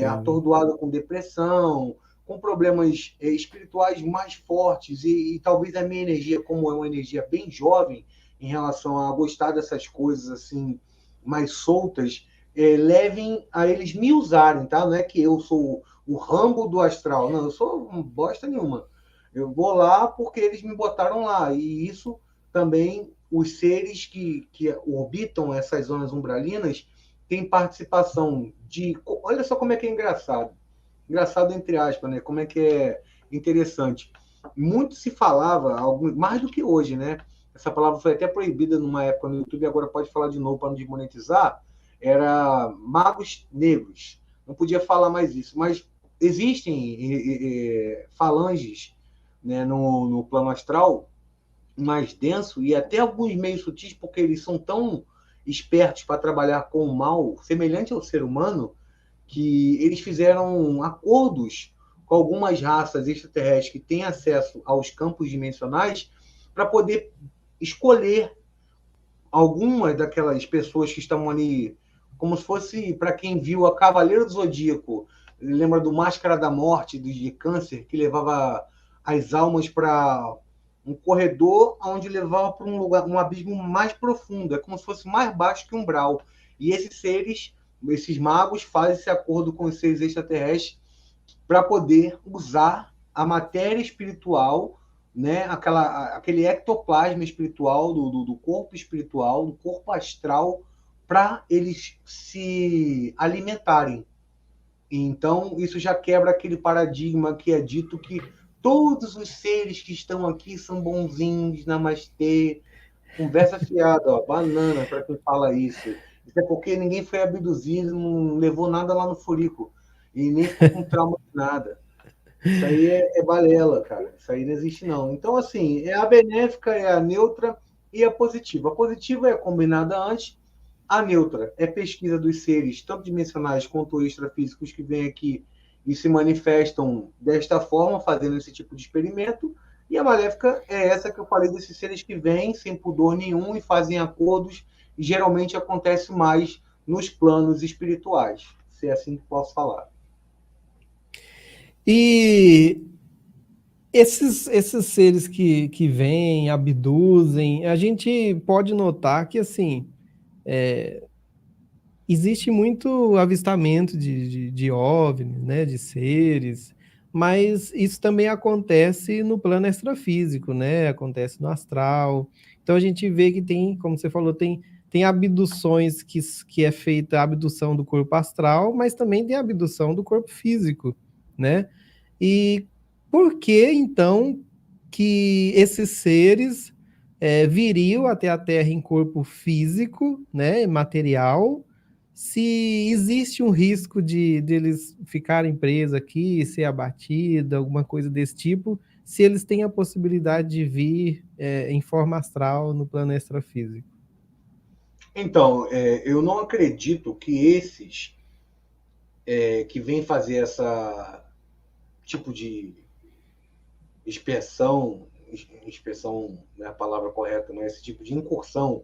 atordoados com depressão, com problemas espirituais mais fortes, e talvez a minha energia, como é uma energia bem jovem, em relação a gostar dessas coisas assim mais soltas, levem a eles me usarem, tá? Não é que eu sou o Rambo do astral, não, eu sou bosta nenhuma. Eu vou lá porque eles me botaram lá, e isso também, os seres que orbitam essas zonas umbralinas têm participação de... Olha só como é que é engraçado. engraçado entre aspas, né? Como é que é interessante. Muito se falava, mais do que hoje, né? Essa palavra foi até proibida numa época no YouTube, agora pode falar de novo para não desmonetizar. Era magos negros. Não podia falar mais isso, mas existem falanges, né, no plano astral mais denso e até alguns meios sutis, porque eles são tão espertos para trabalhar com o mal, semelhante ao ser humano, que eles fizeram acordos com algumas raças extraterrestres que têm acesso aos campos dimensionais para poder escolher algumas daquelas pessoas que estão ali, como se fosse, para quem viu a Cavaleiro do Zodíaco, lembra do Máscara da Morte, de Câncer, que levava as almas para um corredor onde levava para um lugar, um abismo mais profundo, é como se fosse mais baixo que um umbral. E esses seres, esses magos, fazem esse acordo com os seres extraterrestres para poder usar a matéria espiritual, né, aquele ectoplasma espiritual do corpo espiritual, do corpo astral, para eles se alimentarem. Então, isso já quebra aquele paradigma que é dito que todos os seres que estão aqui são bonzinhos, namastê, conversa fiada, ó, banana para quem fala isso. Isso é porque ninguém foi abduzido, não levou nada lá no furico e nem ficou com trauma de nada. Isso aí é balela, cara. Isso aí não existe, não. Então, assim, é a benéfica, é a neutra e a positiva. A positiva é combinada antes, a neutra é pesquisa dos seres, tanto dimensionais quanto extrafísicos, que vêm aqui e se manifestam desta forma, fazendo esse tipo de experimento. E a maléfica é essa que eu falei desses seres que vêm sem pudor nenhum e fazem acordos, e geralmente acontece mais nos planos espirituais, se é assim que posso falar. E esses seres que vêm, abduzem, a gente pode notar que, assim, existe muito avistamento de OVNIs, né, de seres, mas isso também acontece no plano extrafísico, né, acontece no astral. Então a gente vê que tem, como você falou, tem abduções que é feita a abdução do corpo astral, mas também tem a abdução do corpo físico, né? E por que, então, que esses seres viriam até a Terra em corpo físico, né, material, se existe um risco de eles ficarem presos aqui, ser abatido, alguma coisa desse tipo, se eles têm a possibilidade de vir em forma astral no plano extrafísico? Então, eu não acredito que esses que vêm fazer essa tipo de inspeção, inspeção não é a palavra correta, mas esse tipo de incursão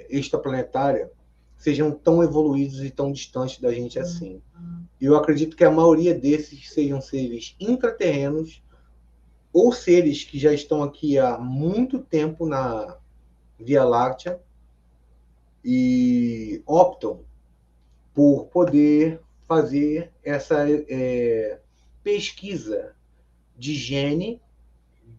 extraplanetária, sejam tão evoluídos e tão distantes da gente assim. Eu acredito que a maioria desses sejam seres intraterrenos ou seres que já estão aqui há muito tempo na Via Láctea e optam por poder fazer essa pesquisa de gene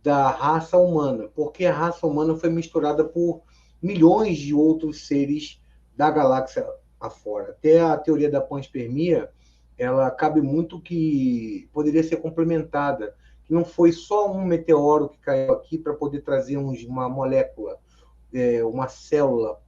da raça humana, porque a raça humana foi misturada por milhões de outros seres da galáxia afora. Até a teoria da panspermia, ela cabe muito que poderia ser complementada, que não foi só um meteoro que caiu aqui para poder trazer uma molécula, uma célula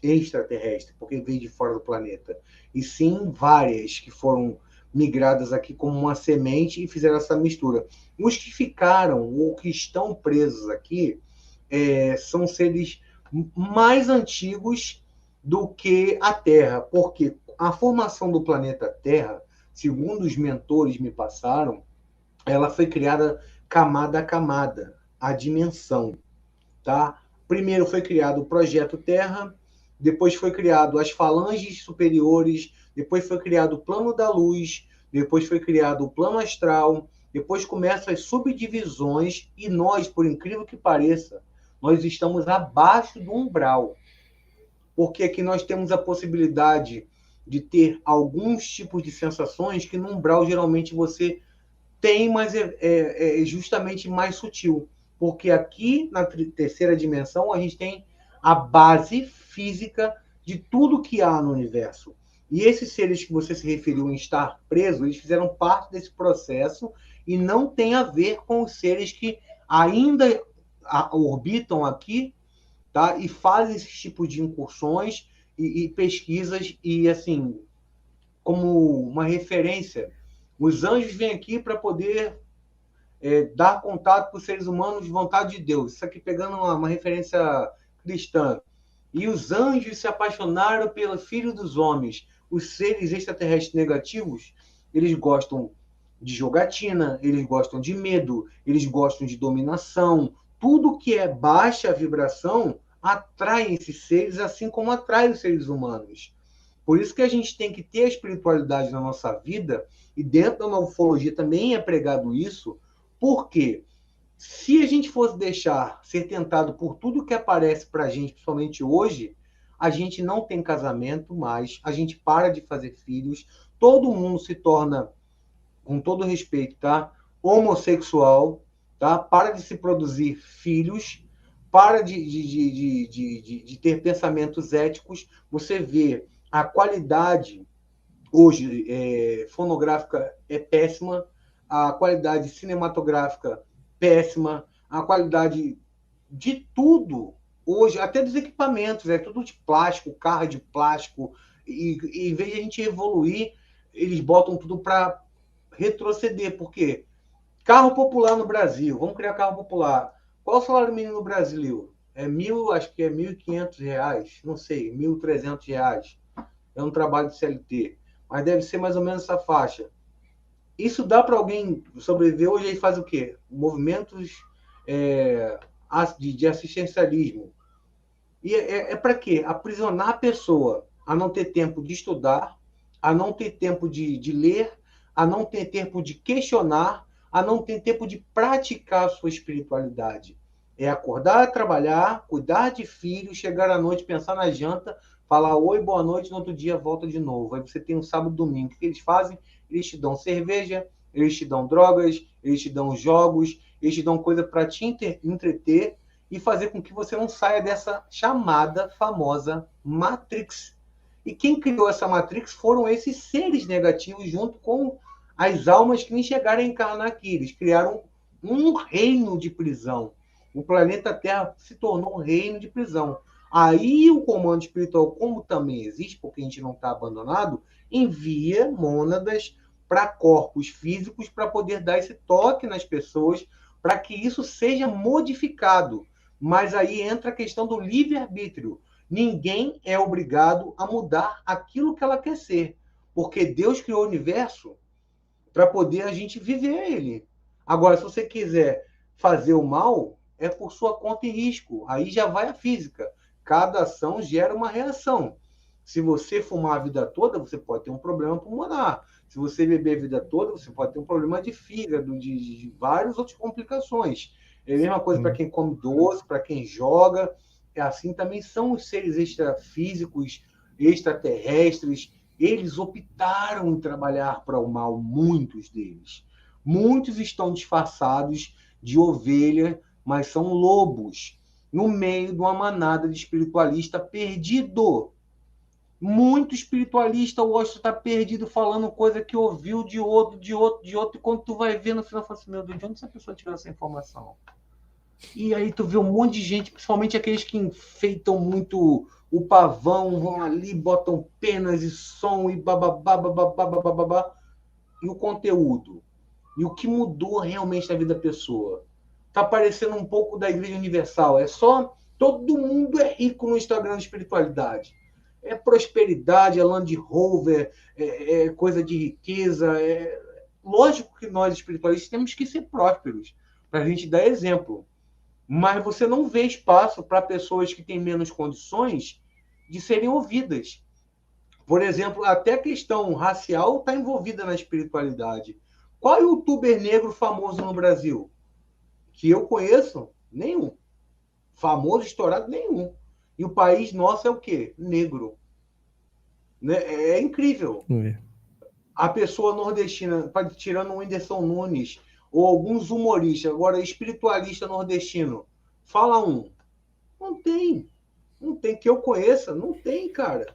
extraterrestre, porque veio de fora do planeta, e sim várias que foram migradas aqui como uma semente e fizeram essa mistura. Os que ficaram ou que estão presos aqui são seres mais antigos do que a Terra, porque a formação do planeta Terra, segundo os mentores me passaram, ela foi criada camada a camada, a dimensão, tá? Primeiro foi criado o Projeto Terra, depois foi criado as falanges superiores, depois foi criado o plano da luz, depois foi criado o plano astral, depois começam as subdivisões e nós, por incrível que pareça, nós estamos abaixo do umbral, porque aqui nós temos a possibilidade de ter alguns tipos de sensações que no umbral geralmente você tem, mas é justamente mais sutil, porque aqui na terceira dimensão a gente tem a base física de tudo que há no universo. E esses seres que você se referiu em estar preso, eles fizeram parte desse processo e não tem a ver com os seres que ainda orbitam aqui, tá? E fazem esse tipo de incursões e pesquisas e, assim, como uma referência. Os anjos vêm aqui para poder dar contato com os seres humanos de vontade de Deus. Isso aqui pegando uma referência cristã. E os anjos se apaixonaram pelo filho dos homens. Os seres extraterrestres negativos, eles gostam de jogatina, eles gostam de medo, eles gostam de dominação. Tudo que é baixa vibração atrai esses seres, assim como atrai os seres humanos. Por isso que a gente tem que ter a espiritualidade na nossa vida, e dentro da nova ufologia também é pregado isso, porque se a gente fosse deixar ser tentado por tudo que aparece para a gente, principalmente hoje, a gente não tem casamento mais, a gente para de fazer filhos, todo mundo se torna, com todo respeito, tá, homossexual, tá, para de se produzir filhos, para de ter pensamentos éticos. Você vê a qualidade hoje fonográfica é péssima, a qualidade cinematográfica péssima, a qualidade de tudo hoje, até dos equipamentos, é tudo de plástico, carro de plástico, e em vez de a gente evoluir, eles botam tudo para retroceder, porque carro popular no Brasil, vamos criar carro popular. Qual é o salário mínimo no Brasil? Acho que é R$ 1.500, não sei, R$ 1.300. É um trabalho de CLT, mas deve ser mais ou menos essa faixa. Isso dá para alguém sobreviver? Hoje ele faz o quê? Movimentos de assistencialismo. E para quê? Aprisionar a pessoa a não ter tempo de estudar, a não ter tempo de ler, a não ter tempo de questionar, a não ter tempo de praticar a sua espiritualidade. É acordar, trabalhar, cuidar de filhos, chegar à noite, pensar na janta, falar oi, boa noite, no outro dia volta de novo. Aí você tem um sábado e domingo. O que eles fazem? Eles te dão cerveja, eles te dão drogas, eles te dão jogos, eles te dão coisa para te entreter e fazer com que você não saia dessa chamada famosa Matrix. E quem criou essa Matrix foram esses seres negativos junto com as almas que nem chegaram a encarnar aqui. Eles criaram um reino de prisão. O planeta Terra se tornou um reino de prisão. Aí o comando espiritual, como também existe, porque a gente não está abandonado, envia mônadas para corpos físicos para poder dar esse toque nas pessoas, para que isso seja modificado. Mas aí entra a questão do livre-arbítrio. Ninguém é obrigado a mudar aquilo que ela quer ser, porque Deus criou o universo para poder a gente viver ele. Agora, se você quiser fazer o mal, é por sua conta e risco. Aí já vai a física. Cada ação gera uma reação. Se você fumar a vida toda, você pode ter um problema pulmonar. Se você beber a vida toda, você pode ter um problema de fígado, de várias outras complicações. É a mesma coisa para quem come doce, para quem joga. É assim também são os seres extrafísicos, extraterrestres. Eles optaram em trabalhar para o mal, muitos deles. Muitos estão disfarçados de ovelha, mas são lobos, no meio de uma manada de espiritualista perdido. Muito espiritualista, o Washington está perdido falando coisa que ouviu de outro, e quando tu vai ver no final, fala assim, meu Deus, de onde essa pessoa tirou essa informação? E aí tu vê um monte de gente, principalmente aqueles que enfeitam muito o pavão, vão ali, botam penas e som e bababá, bababá, bababá, e o conteúdo. E o que mudou realmente na vida da pessoa? Tá parecendo um pouco da Igreja Universal. É só... Todo mundo é rico no Instagram de espiritualidade. É prosperidade, é Land Rover, é coisa de riqueza. Lógico que nós, espiritualistas, temos que ser prósperos, para a gente dar exemplo. Mas você não vê espaço para pessoas que têm menos condições de serem ouvidas. Por exemplo, até a questão racial está envolvida na espiritualidade. Qual youtuber negro famoso no Brasil? Que eu conheço? Nenhum. Famoso, estourado? Nenhum. E o país nosso é o quê? Negro. Né? É incrível. A pessoa nordestina, tirando o Whindersson Nunes, ou alguns humoristas, agora espiritualista nordestino, fala um. Não tem. Não tem que eu conheça. Não tem, cara.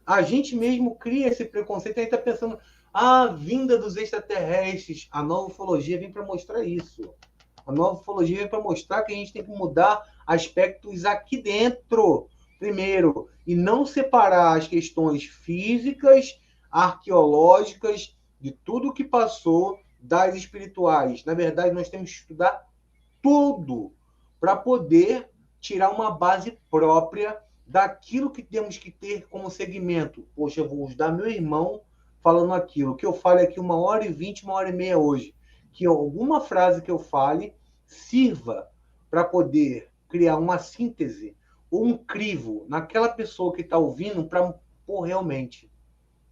A gente mesmo cria esse preconceito, a gente está pensando, a vinda dos extraterrestres, a nova ufologia vem para mostrar isso. A nova ufologia vem para mostrar que a gente tem que mudar aspectos aqui dentro, primeiro, e não separar as questões físicas, arqueológicas, de tudo que passou das espirituais. Na verdade, nós temos que estudar tudo para poder tirar uma base própria daquilo que temos que ter como segmento. Poxa, eu vou ajudar meu irmão falando aquilo, que eu fale aqui 1h20, 1h30 hoje. Que alguma frase que eu fale sirva para poder criar uma síntese ou um crivo naquela pessoa que está ouvindo para, pô, realmente,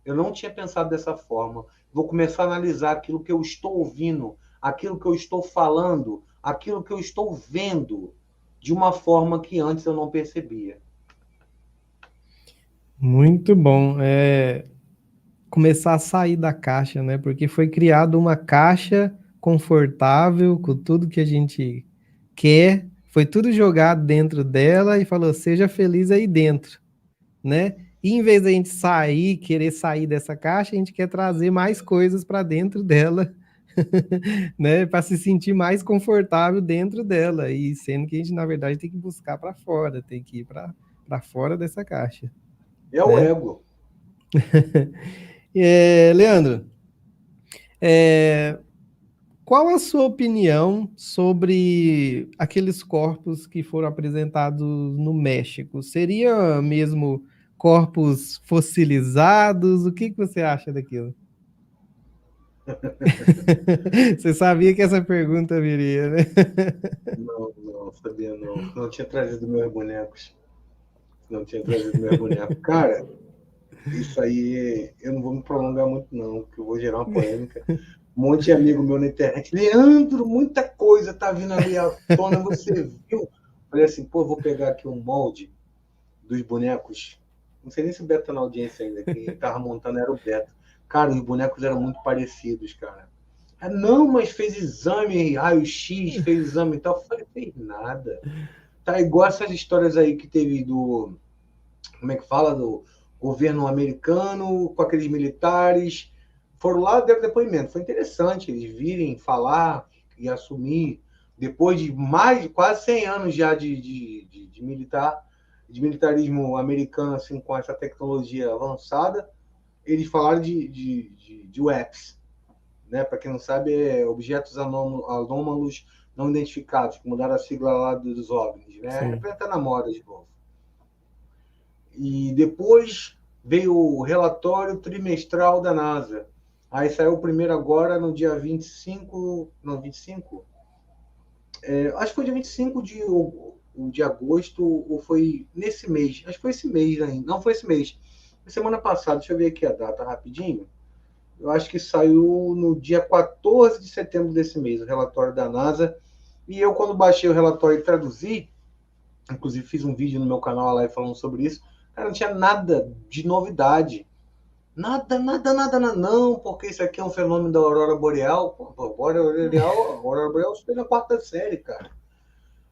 eu não tinha pensado dessa forma. Vou começar a analisar aquilo que eu estou ouvindo, aquilo que eu estou falando, aquilo que eu estou vendo, de uma forma que antes eu não percebia. Muito bom. Começar a sair da caixa, né? Porque foi criada uma caixa confortável com tudo que a gente quer, foi tudo jogado dentro dela e falou: seja feliz aí dentro, né? E em vez da gente sair, querer sair dessa caixa, a gente quer trazer mais coisas para dentro dela, né? Para se sentir mais confortável dentro dela. E sendo que a gente, na verdade, tem que buscar para fora, tem que ir para fora dessa caixa. É o ego. Leandro, qual a sua opinião sobre aqueles corpos que foram apresentados no México? Seria mesmo corpos fossilizados? O que você acha daquilo? Você sabia que essa pergunta viria, né? Não sabia não. Não tinha trazido meus bonecos. Cara, isso aí eu não vou me prolongar muito não, porque eu vou gerar uma polêmica. Um monte de amigo meu na internet. Leandro, muita coisa tá vindo ali à tona, você viu? Falei assim, pô, vou pegar aqui um molde dos bonecos. Não sei nem se o Beto tá na audiência ainda. Quem tava montando era o Beto. Cara, os bonecos eram muito parecidos, cara. Ah, não, mas fez exame, raio-x, fez exame e tal. Eu falei, fez nada. Tá igual essas histórias aí que teve do... Como é que fala? Do governo americano com aqueles militares. Foram lá, deram depoimento. Foi interessante eles virem falar e assumir, depois de mais de quase 100 anos já de militarismo americano, assim, com essa tecnologia avançada, eles falaram de UAPs, né? Para quem não sabe, é objetos anômalos não identificados, que mudaram a sigla lá dos OVNIs, né? É entrar na moda de novo. E depois veio o relatório trimestral da NASA. Aí saiu o primeiro agora no dia 25, não, 25? Acho que foi dia 25 de agosto, ou foi nesse mês. Acho que foi esse mês ainda. Não foi esse mês. Foi semana passada, deixa eu ver aqui a data rapidinho. Eu acho que saiu no dia 14 de setembro desse mês, o relatório da NASA. E eu, quando baixei o relatório e traduzi, inclusive fiz um vídeo no meu canal lá falando sobre isso, cara, não tinha nada de novidade. Nada, não, porque isso aqui é um fenômeno da aurora boreal. Pô, aurora boreal foi na 4ª série, cara.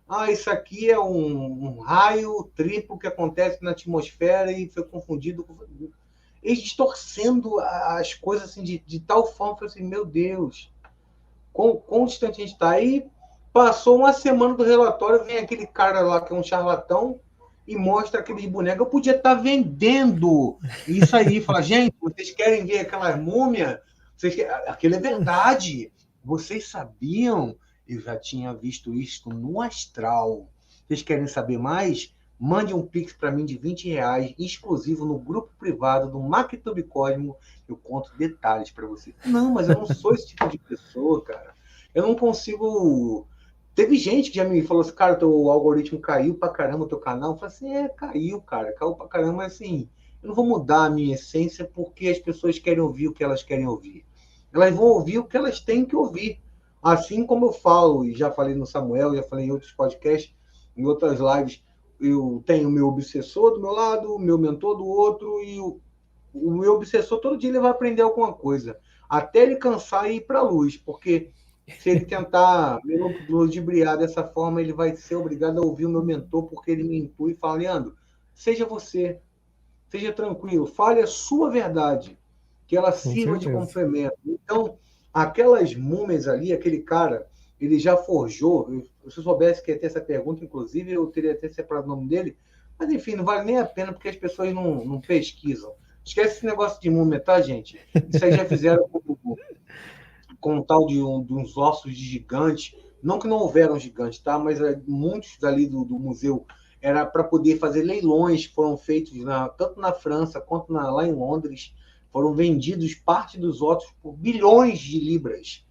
Ah, isso aqui é um raio triplo que acontece na atmosfera e foi confundido com... Eles distorcendo as coisas assim, de tal forma, eu assim, meu Deus, quão distante a gente está. Aí passou uma semana do relatório, vem aquele cara lá que é um charlatão e mostra aqueles bonecos. Eu podia estar vendendo isso aí. Fala, gente, vocês querem ver aquelas múmias? Aquilo é verdade. Vocês sabiam? Eu já tinha visto isso no astral. Vocês querem saber mais? Mande um pix para mim de R$20, exclusivo no grupo privado do MacTube Cosmo. Eu conto detalhes para você. Não, mas eu não sou esse tipo de pessoa, cara. Eu não consigo... Teve gente que já me falou assim, cara, teu algoritmo caiu pra caramba, teu canal. Eu falei assim, caiu, cara, caiu pra caramba, mas assim, eu não vou mudar a minha essência porque as pessoas querem ouvir o que elas querem ouvir. Elas vão ouvir o que elas têm que ouvir. Assim como eu falo, e já falei no Samuel, já falei em outros podcasts, em outras lives, eu tenho o meu obsessor do meu lado, o meu mentor do outro, e o meu obsessor todo dia ele vai aprender alguma coisa, até ele cansar e ir para a luz, porque se ele tentar me ludibriar dessa forma, ele vai ser obrigado a ouvir o meu mentor, porque ele me intui e fala, Leandro, seja você. seja tranquilo, fale a sua verdade, que ela Com sirva de certeza. complemento. Então, aquelas múmias ali, aquele cara, ele já forjou. Se eu soubesse que ia ter essa pergunta, inclusive, eu teria até separado o nome dele. Mas, enfim, não vale nem a pena porque as pessoas não pesquisam. Esquece esse negócio de múmia, tá, gente? Isso aí já fizeram com um tal de uns ossos de gigante. Não que não houveram gigantes, tá? Mas muitos dali do museu era para poder fazer leilões, foram feitos tanto na França quanto lá em Londres. Foram vendidos parte dos ossos por bilhões de libras.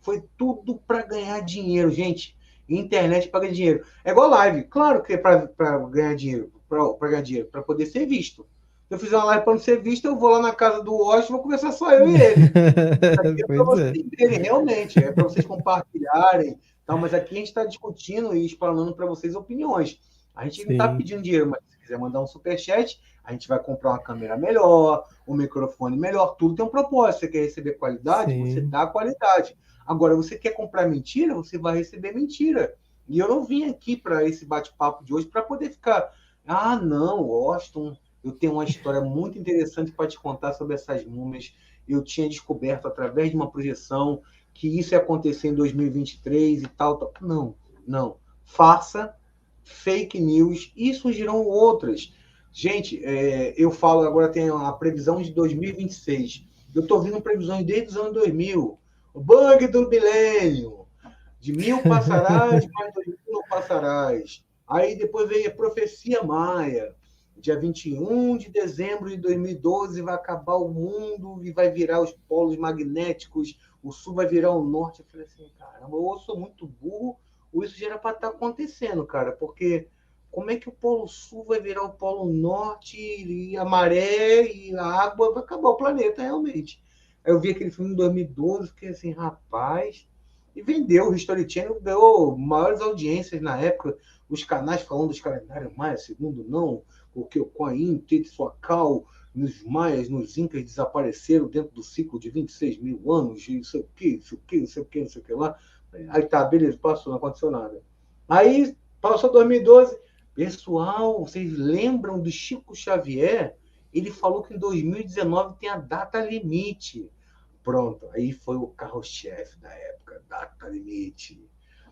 Foi tudo para ganhar dinheiro, gente. Internet para ganhar dinheiro. É igual live. Claro que é para ganhar dinheiro, para ganhar dinheiro, para poder ser visto. Se eu fizer uma live para não ser visto, eu vou lá na casa do Washington e vou conversar só eu e ele. Aqui é para Pois vocês é. verem, realmente, é para vocês compartilharem, tal, mas aqui a gente está discutindo e explanando para vocês opiniões. A gente não está Sim, pedindo dinheiro, mas se quiser mandar um superchat, a gente vai comprar uma câmera melhor, um microfone melhor, tudo tem um propósito. Você quer receber qualidade, você sim. dá qualidade. Agora, você quer comprar mentira, você vai receber mentira. E eu não vim aqui para esse bate-papo de hoje para poder ficar, ah, não, Washington, eu tenho uma história muito interessante para te contar sobre essas múmias. Eu tinha descoberto através de uma projeção que isso ia acontecer em 2023 e tal, tal. Não, não. Faça fake news e surgirão outras. Gente, eu falo agora, tem a previsão de 2026. Eu estou vindo previsões desde os anos 2000. O bug do milênio. De 1000 passarás, mais 2000 não passarás. Aí depois veio a profecia maia. Dia 21 de dezembro de 2012 vai acabar o mundo e vai virar os polos magnéticos, o sul vai virar o norte. Eu falei assim, caramba, ou eu sou muito burro, ou isso já era para estar acontecendo, cara, porque como é que o polo sul vai virar o polo norte e a maré e a água vai acabar o planeta realmente? Aí eu vi aquele filme em 2012, fiquei assim, rapaz, e vendeu. O History Channel ganhou maiores audiências na época, os canais falando dos calendários maias, segundo não, porque o Coaim, Tetzcoatl, nos maias, nos incas desapareceram dentro do ciclo de 26 mil anos, e não sei o que, não sei o que, não sei o que, não sei o que lá. Aí tá, beleza, passou, não aconteceu nada. Aí passou 2012, pessoal, vocês lembram do Chico Xavier? Ele falou que em 2019 tem a data limite. Pronto, aí foi o carro-chefe da época, data limite.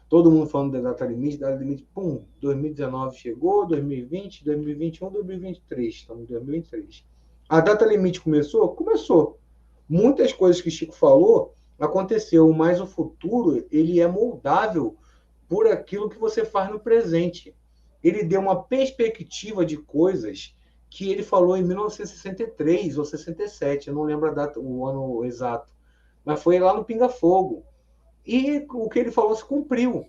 Todo mundo falando da data limite, pum, 2019 chegou, 2020, 2021, 2023, estamos em 2023. A data limite começou? Começou. Muitas coisas que o Chico falou aconteceu, mas o futuro ele é moldável por aquilo que você faz no presente. Ele deu uma perspectiva de coisas que ele falou em 1963 ou 67, eu não lembro a data, o ano exato, mas foi lá no Pinga Fogo. E o que ele falou se cumpriu.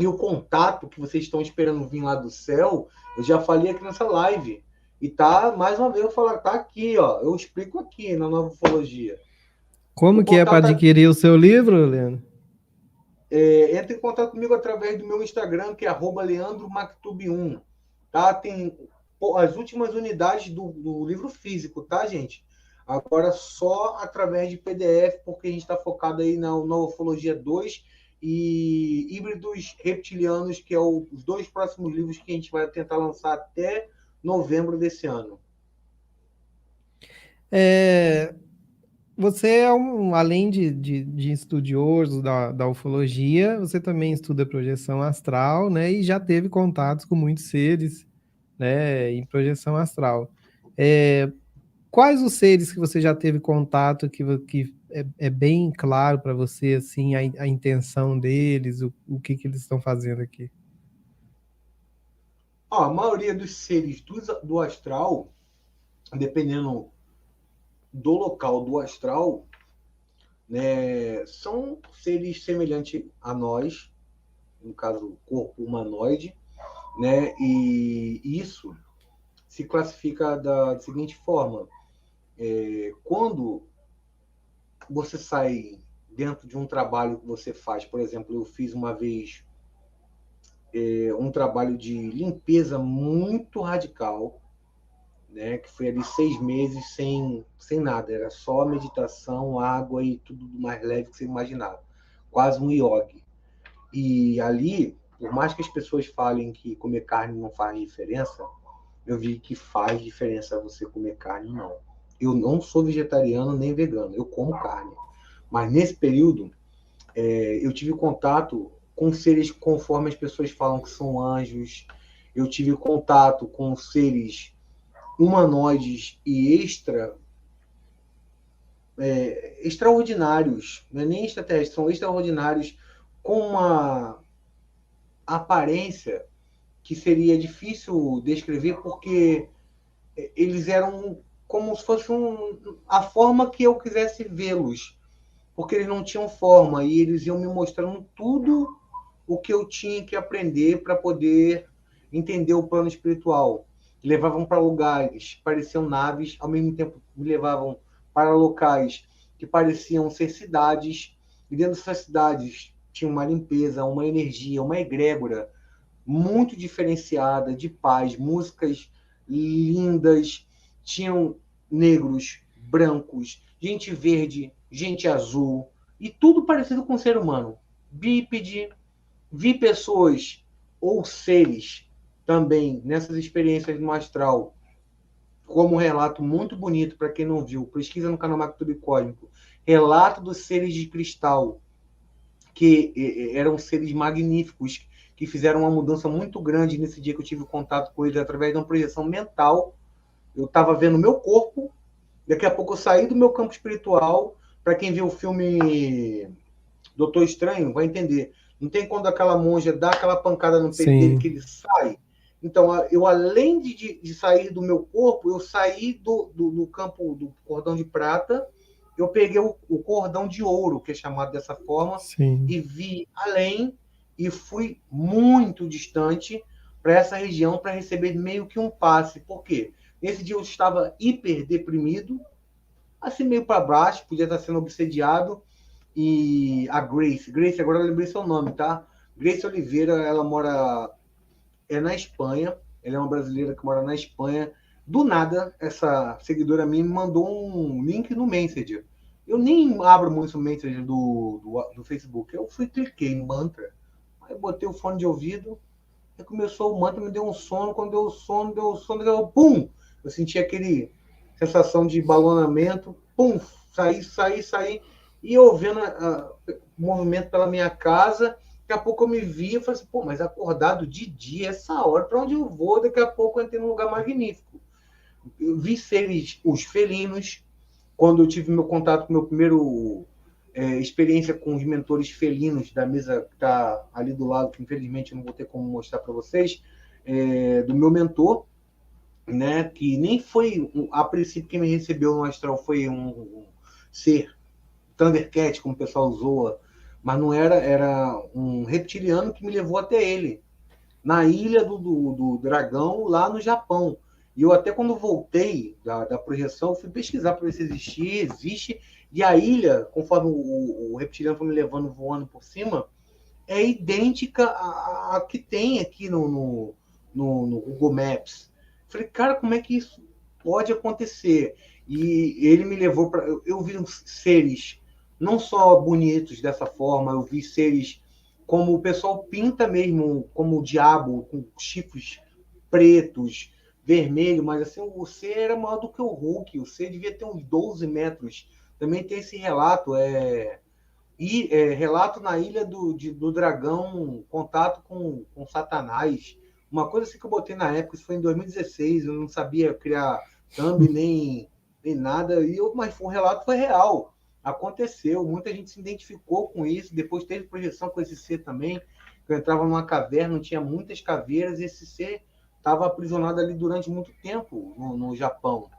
E o contato que vocês estão esperando vir lá do céu, eu já falei aqui nessa live. E tá, mais uma vez, eu falo, tá aqui, ó. Eu explico aqui na Nova Ufologia. O Como que é para contato tá aqui. adquirir o seu livro, Leandro? Entre em contato comigo através do meu Instagram, que é @leandromactub1. Tá? Tem as últimas unidades do livro físico, tá, gente? Agora só através de PDF, porque a gente está focado aí na Ufologia 2 e Híbridos Reptilianos, que é os dois próximos livros que a gente vai tentar lançar até novembro desse ano. É, você é além de estudioso da ufologia, você também estuda projeção astral, né? E já teve contatos com muitos seres, né? Em projeção astral. É, quais os seres que você já teve contato que é bem claro para você, assim, a intenção deles, o que que eles estão fazendo aqui? A maioria dos seres do astral, dependendo do local do astral, né, são seres semelhantes a nós, no caso, corpo humanoide, né, e isso se classifica da seguinte forma: quando você sai dentro de um trabalho que você faz, por exemplo, eu fiz uma vez um trabalho de limpeza muito radical, né, que foi ali 6 meses sem nada, era só meditação, água e tudo mais leve que você imaginava, quase um yogi. E ali, por mais que as pessoas falem que comer carne não faz diferença, eu vi que faz diferença você comer carne ou não. Eu não sou vegetariano nem vegano, eu como carne. Mas nesse período, eu tive contato com seres conforme as pessoas falam que são anjos. Eu tive contato com seres humanoides e extraordinários, não é nem extraterrestres, são extraordinários, com uma aparência que seria difícil descrever, porque eles eram como se fosse a forma que eu quisesse vê-los, porque eles não tinham forma e eles iam me mostrando tudo o que eu tinha que aprender para poder entender o plano espiritual. Levavam para lugares que pareciam naves, ao mesmo tempo me levavam para locais que pareciam ser cidades, e dentro dessas cidades tinha uma limpeza, uma energia, uma egrégora muito diferenciada, de paz, músicas lindas, tinham negros, brancos, gente verde, gente azul, e tudo parecido com o ser humano. Bípede, vi pessoas ou seres também nessas experiências no astral, como um relato muito bonito para quem não viu, pesquisa no canal Mactube Cósmico, relato dos seres de cristal, que eram seres magníficos, que fizeram uma mudança muito grande nesse dia que eu tive contato com eles, através de uma projeção mental. Eu estava vendo o meu corpo, daqui a pouco eu saí do meu campo espiritual. Para quem viu o filme Doutor Estranho, vai entender. Não tem quando aquela monja dá aquela pancada no peito dele que ele sai? Então, eu além de sair do meu corpo, eu saí do campo do cordão de prata, eu peguei o cordão de ouro, que é chamado dessa forma, Sim. e vi além e fui muito distante para essa região para receber meio que um passe. Por quê? Nesse dia eu estava hiper deprimido, assim meio para baixo, podia estar sendo obsediado, e a Grace, agora eu lembrei seu nome, tá? Grace Oliveira, ela mora na Espanha, ela é uma brasileira que mora na Espanha. Do nada, essa seguidora minha me mandou um link no Messenger. Eu nem abro muito o Messenger do Facebook. Eu cliquei em mantra, aí botei o fone de ouvido, aí começou o mantra, me deu um sono. Quando deu sono, pum! Eu senti aquele sensação de balonamento, pum! Saí. E eu vendo o movimento pela minha casa. Daqui a pouco eu me vi e falei assim, pô, mas acordado de dia, essa hora, para onde eu vou? Daqui a pouco eu entrei num lugar magnífico. Eu vi seres, os felinos, quando eu tive meu contato com meu primeiro experiência com os mentores felinos da mesa que está ali do lado, que infelizmente eu não vou ter como mostrar para vocês, do meu mentor, né, que nem foi, a princípio, quem me recebeu no astral foi um ser Thundercat, como o pessoal usou, mas não era um reptiliano que me levou até ele, na ilha do dragão, lá no Japão. E eu até quando voltei da projeção, fui pesquisar para ver se existe, e a ilha, conforme o reptiliano foi me levando, voando por cima, é idêntica à que tem aqui no Google Maps. Falei, cara, como é que isso pode acontecer? E ele me levou para... Eu vi seres não só bonitos dessa forma, eu vi seres como o pessoal pinta mesmo, como o diabo, com chifres pretos, vermelho, mas assim, o ser era maior do que o Hulk, o ser devia ter uns 12 metros. Também tem esse relato, relato na Ilha do Dragão, contato com Satanás. Uma coisa assim que eu botei na época, isso foi em 2016, eu não sabia criar thumb nem nada, mas o relato foi real. Aconteceu, muita gente se identificou com isso, depois teve projeção com esse ser também. Eu entrava numa caverna, tinha muitas caveiras, e esse ser estava aprisionado ali durante muito tempo no Japão.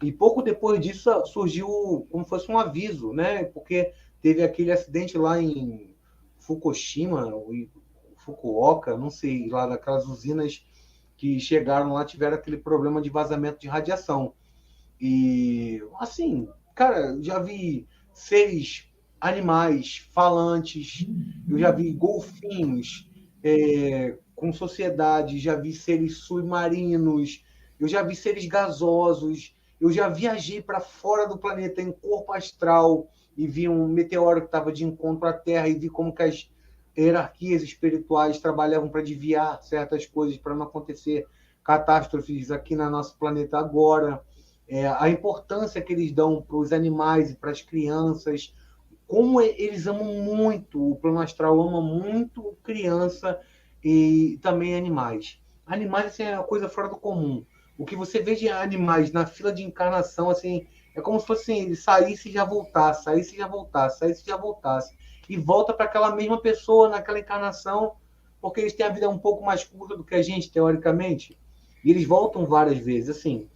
E pouco depois disso surgiu como se fosse um aviso, né? Porque teve aquele acidente lá em Fukushima, Fukuoka, não sei, lá daquelas usinas que chegaram lá, tiveram aquele problema de vazamento de radiação. E, assim, cara, já vi seres animais falantes, eu já vi golfinhos com sociedade, já vi seres submarinos, eu já vi seres gasosos, eu já viajei para fora do planeta em corpo astral e vi um meteoro que estava de encontro à Terra e vi como que as hierarquias espirituais trabalhavam para desviar certas coisas para não acontecer catástrofes aqui no nosso planeta agora, a importância que eles dão para os animais e para as crianças, como eles amam muito, o plano astral ama muito criança e também animais. Animais assim, é uma coisa fora do comum. O que você vê de animais na fila de encarnação, assim, é como se fosse assim, ele saísse e já voltasse, saísse e já voltasse, saísse e já voltasse. E volta para aquela mesma pessoa naquela encarnação, porque eles têm a vida um pouco mais curta do que a gente, teoricamente. E eles voltam várias vezes, assim,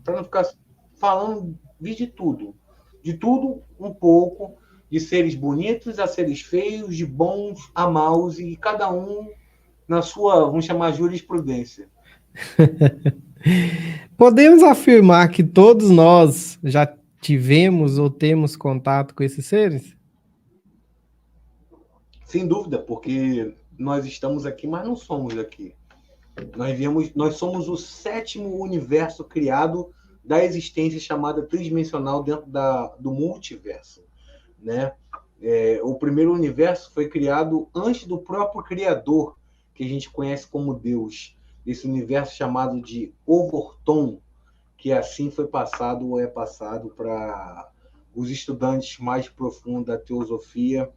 para não ficar falando de tudo. De tudo um pouco, de seres bonitos a seres feios, de bons a maus, e cada um na sua, vamos chamar, jurisprudência. Podemos afirmar que todos nós já tivemos ou temos contato com esses seres? Sem dúvida, porque nós estamos aqui, mas não somos daqui. Nós somos o 7º universo criado da existência chamada tridimensional dentro do multiverso, né? O primeiro universo foi criado antes do próprio Criador, que a gente conhece como Deus. Esse universo chamado de Overton, que assim foi passado ou é passado para os estudantes mais profundos da teosofia,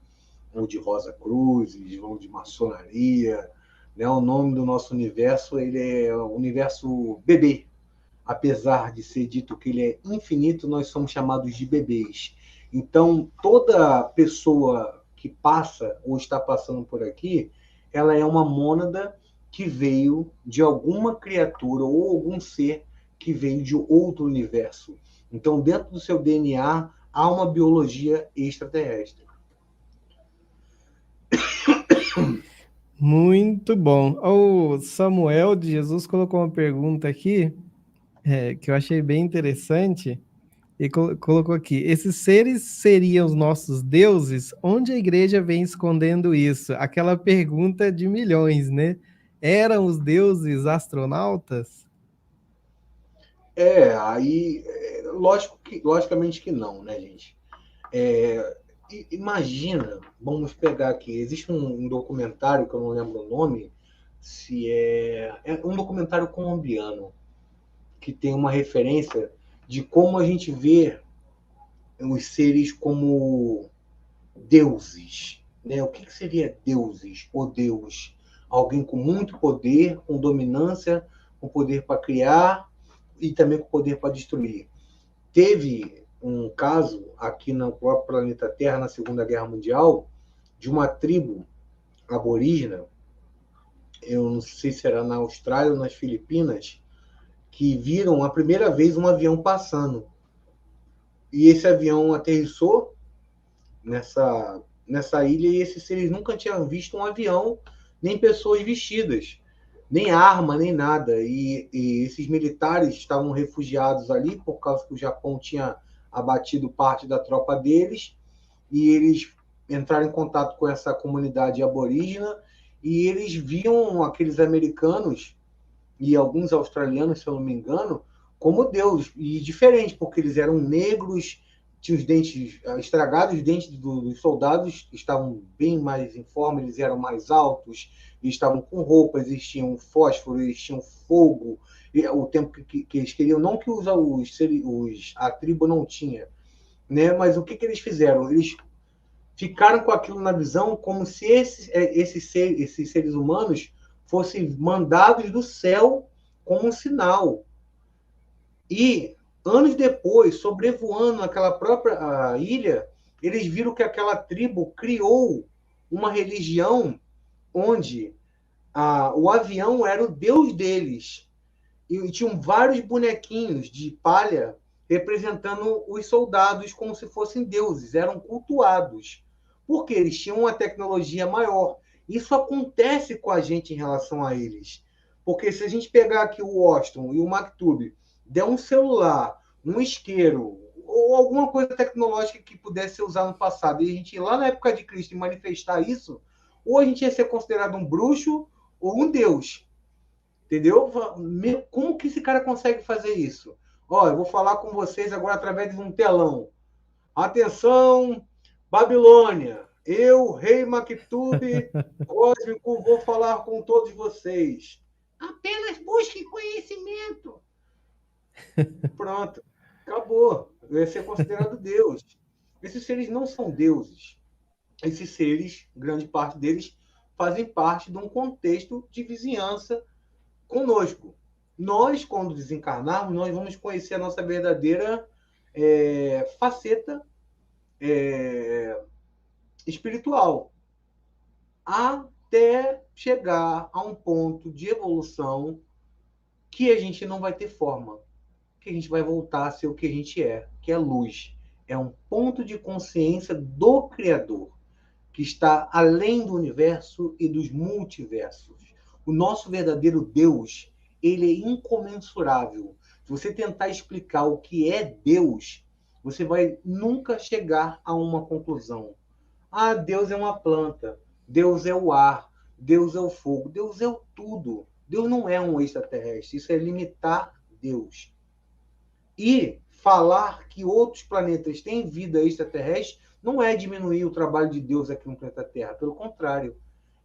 ou de Rosa Cruzes, ou de maçonaria, né? O nome do nosso universo, ele é o universo bebê. Apesar de ser dito que ele é infinito, nós somos chamados de bebês. Então, toda pessoa que passa ou está passando por aqui, ela é uma mônada que veio de alguma criatura ou algum ser que veio de outro universo. Então, dentro do seu DNA, há uma biologia extraterrestre. Muito bom. O Samuel de Jesus colocou uma pergunta aqui, que eu achei bem interessante, e colocou aqui: esses seres seriam os nossos deuses? Onde a igreja vem escondendo isso? Aquela pergunta de milhões, né? Eram os deuses astronautas? Logicamente que não, né, gente? Imagina, vamos pegar aqui, existe um documentário que eu não lembro o nome, se é um documentário colombiano que tem uma referência de como a gente vê os seres como deuses, né? O que seria deuses ou Deus? Alguém com muito poder, com dominância, com poder para criar e também com poder para destruir. Teve um caso aqui no próprio planeta Terra, na Segunda Guerra Mundial, de uma tribo aborígena, eu não sei se era na Austrália ou nas Filipinas, que viram a primeira vez um avião passando. E esse avião aterrissou nessa ilha e esses seres nunca tinham visto um avião, nem pessoas vestidas, nem arma, nem nada. E esses militares estavam refugiados ali por causa que o Japão tinha abatido parte da tropa deles, e eles entraram em contato com essa comunidade aborígena e eles viam aqueles americanos e alguns australianos, se eu não me engano, como Deus, e diferente, porque eles eram negros, tinham os dentes estragados, os dentes dos soldados estavam bem mais em forma, eles eram mais altos, eles estavam com roupas, eles tinham fósforo, eles tinham fogo, o tempo que eles queriam, não que a tribo não tinha, né? Mas o que eles fizeram? Eles ficaram com aquilo na visão como se esses seres humanos fossem mandados do céu como um sinal. E, anos depois, sobrevoando aquela própria ilha, eles viram que aquela tribo criou uma religião onde o avião era o deus deles. E tinham vários bonequinhos de palha representando os soldados como se fossem deuses, eram cultuados. Porque eles tinham uma tecnologia maior. Isso acontece com a gente em relação a eles. Porque se a gente pegar aqui o Washington e o Maktub, der um celular, um isqueiro, ou alguma coisa tecnológica que pudesse ser usada no passado, e a gente ir lá na época de Cristo e manifestar isso, ou a gente ia ser considerado um bruxo ou um deus. Entendeu? Como que esse cara consegue fazer isso? Eu vou falar com vocês agora através de um telão. Atenção, Babilônia. Eu, Rei Maktub Cósmico, vou falar com todos vocês. Apenas busque conhecimento. Pronto, acabou. Vai ser considerado Deus. Esses seres não são deuses. Esses seres, grande parte deles, fazem parte de um contexto de vizinhança conosco. Nós, quando desencarnarmos, nós vamos conhecer a nossa verdadeira faceta espiritual, até chegar a um ponto de evolução que a gente não vai ter forma, que a gente vai voltar a ser o que a gente é, que é luz. É um ponto de consciência do Criador, que está além do universo e dos multiversos. O nosso verdadeiro Deus, ele é incomensurável. Se você tentar explicar o que é Deus, você vai nunca chegar a uma conclusão. Ah, Deus é uma planta, Deus é o ar, Deus é o fogo, Deus é o tudo. Deus não é um extraterrestre, isso é limitar Deus. E falar que outros planetas têm vida extraterrestre não é diminuir o trabalho de Deus aqui no planeta Terra, pelo contrário,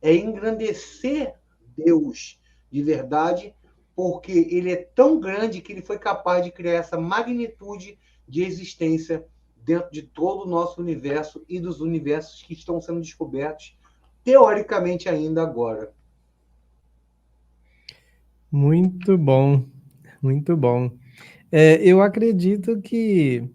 é engrandecer Deus de verdade, porque ele é tão grande que ele foi capaz de criar essa magnitude de existência dentro de todo o nosso universo e dos universos que estão sendo descobertos, teoricamente ainda agora. Muito bom, muito bom. Eu acredito que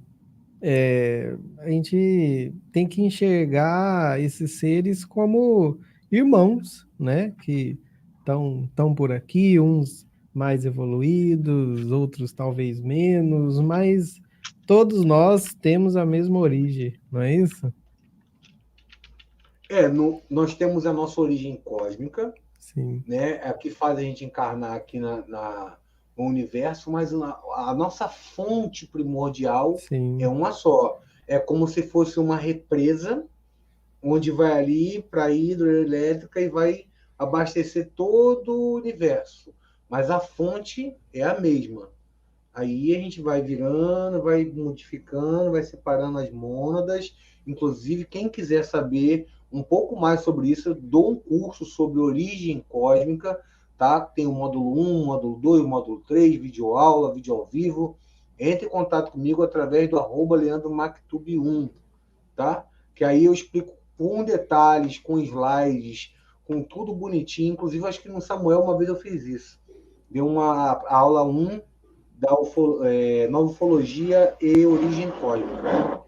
a gente tem que enxergar esses seres como irmãos, né? Que estão por aqui, uns mais evoluídos, outros talvez menos, mas todos nós temos a mesma origem, não é isso? Nós temos a nossa origem cósmica, Sim, né? É o que faz a gente encarnar aqui no universo, mas a nossa fonte primordial é sim, uma só. É como se fosse uma represa, onde vai ali para a hidroelétrica e vai abastecer todo o universo. Mas a fonte é a mesma. Aí a gente vai virando, vai modificando, vai separando as mônadas. Inclusive, quem quiser saber um pouco mais sobre isso, eu dou um curso sobre origem cósmica, tá? Tem o módulo 1, o módulo 2, o módulo 3, vídeo aula, vídeo ao vivo. Entre em contato comigo através do @LeandroMactube1, tá? Que aí eu explico com detalhes, com slides, com tudo bonitinho. Inclusive, acho que no Samuel uma vez eu fiz isso. Deu uma aula 1 da nova ufologia e origem cósmica.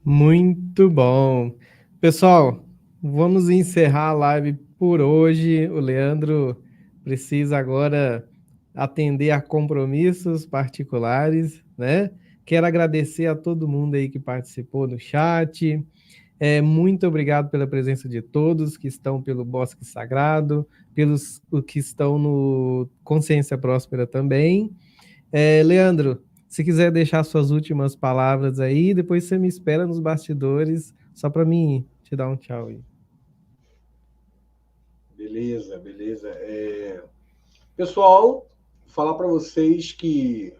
muito bom. Pessoal, vamos encerrar a live por hoje. O Leandro precisa agora atender a compromissos particulares, né? Quero agradecer a todo mundo aí que participou no chat. Muito obrigado pela presença de todos que estão pelo Bosque Sagrado, pelos que estão no Consciência Próspera também. Leandro, se quiser deixar suas últimas palavras aí, depois você me espera nos bastidores, só para mim te dar um tchau aí. Beleza, beleza. Pessoal, falar para vocês que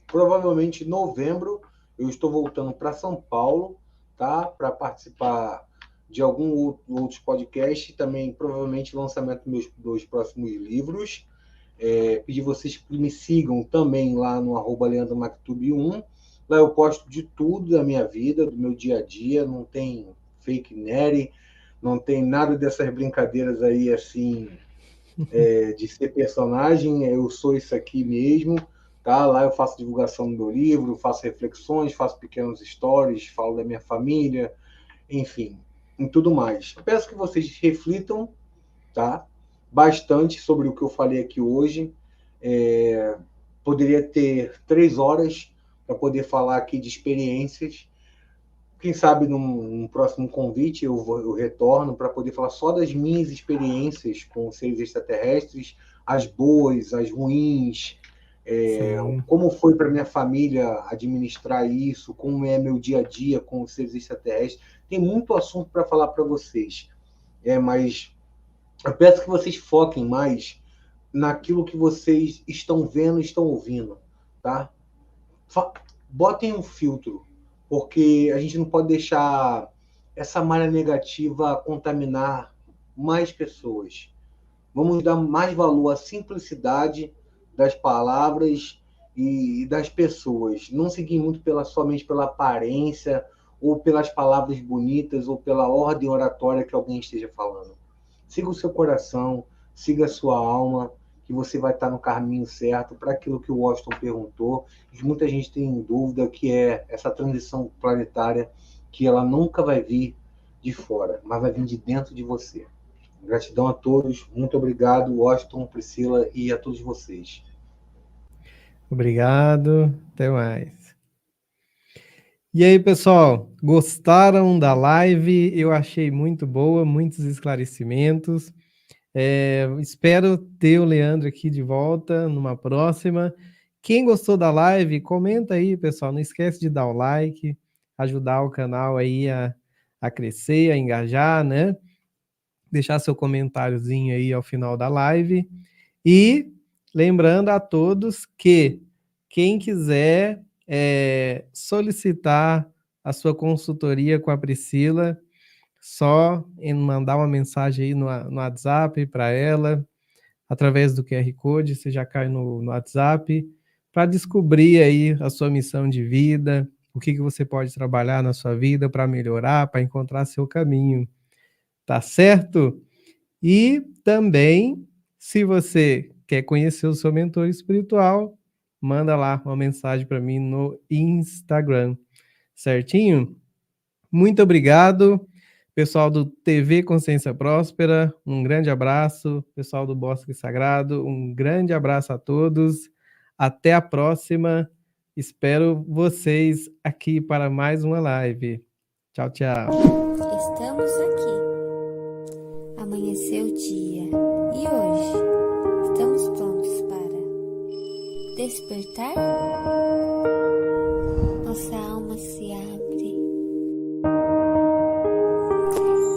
provavelmente em novembro eu estou voltando para São Paulo, tá? Para participar de algum outros podcasts, também provavelmente lançamento dos meus 2 próximos livros. Pedir vocês que me sigam também lá no @LeandroMactube1. Lá eu posto de tudo da minha vida, do meu dia a dia, não tem fake neri, não tem nada dessas brincadeiras aí assim, de ser personagem, eu sou isso aqui mesmo, tá? Lá eu faço divulgação do meu livro, faço reflexões, faço pequenos stories, falo da minha família, enfim, em tudo mais. Eu peço que vocês reflitam, tá? Bastante sobre o que eu falei aqui hoje. Poderia ter 3 horas para poder falar aqui de experiências. Quem sabe num próximo convite eu retorno para poder falar só das minhas experiências com seres extraterrestres, as boas, as ruins, Sim, como foi para minha família administrar isso, como é meu dia a dia com os seres extraterrestres. Tem muito assunto para falar para vocês, mas eu peço que vocês foquem mais naquilo que vocês estão vendo e estão ouvindo, tá? Botem um filtro, porque a gente não pode deixar essa malha negativa contaminar mais pessoas. Vamos dar mais valor à simplicidade das palavras e das pessoas. Não seguir muito somente pela aparência, ou pelas palavras bonitas, ou pela ordem oratória que alguém esteja falando. Siga o seu coração, siga a sua alma, que você vai estar no caminho certo para aquilo que o Washington perguntou, e que muita gente tem dúvida, que é essa transição planetária, que ela nunca vai vir de fora, mas vai vir de dentro de você. Gratidão a todos, muito obrigado, Washington, Priscila e a todos vocês. Obrigado, até mais. E aí, pessoal, gostaram da live? Eu achei muito boa, muitos esclarecimentos. Espero ter o Leandro aqui de volta numa próxima. Quem gostou da live, comenta aí, pessoal. Não esquece de dar o like, ajudar o canal aí a crescer, a engajar, né? Deixar seu comentáriozinho aí ao final da live. E lembrando a todos que quem quiser solicitar a sua consultoria com a Priscila, só em mandar uma mensagem aí no WhatsApp para ela, através do QR Code, você já cai no WhatsApp, para descobrir aí a sua missão de vida, o que você pode trabalhar na sua vida para melhorar, para encontrar seu caminho, tá certo? E também, se você quer conhecer o seu mentor espiritual, manda lá uma mensagem para mim no Instagram, certinho? Muito obrigado, pessoal do TV Consciência Próspera, um grande abraço, pessoal do Bosque Sagrado, um grande abraço a todos, até a próxima, espero vocês aqui para mais uma live. Tchau, tchau. Estamos aqui. Amanheceu o dia. E hoje? Estamos prontos para despertar? Nossa alma se abre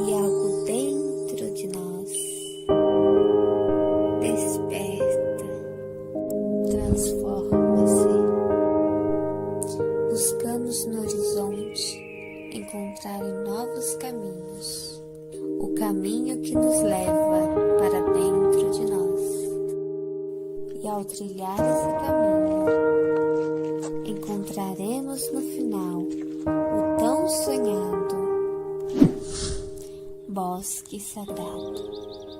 e algo dentro de nós desperta, transforma-se. Buscamos no horizonte encontrar novos caminhos, o caminho que nos leva para dentro de nós. E ao trilhar esse caminho, encontraremos no final o tão sonhado Bosque Sagrado.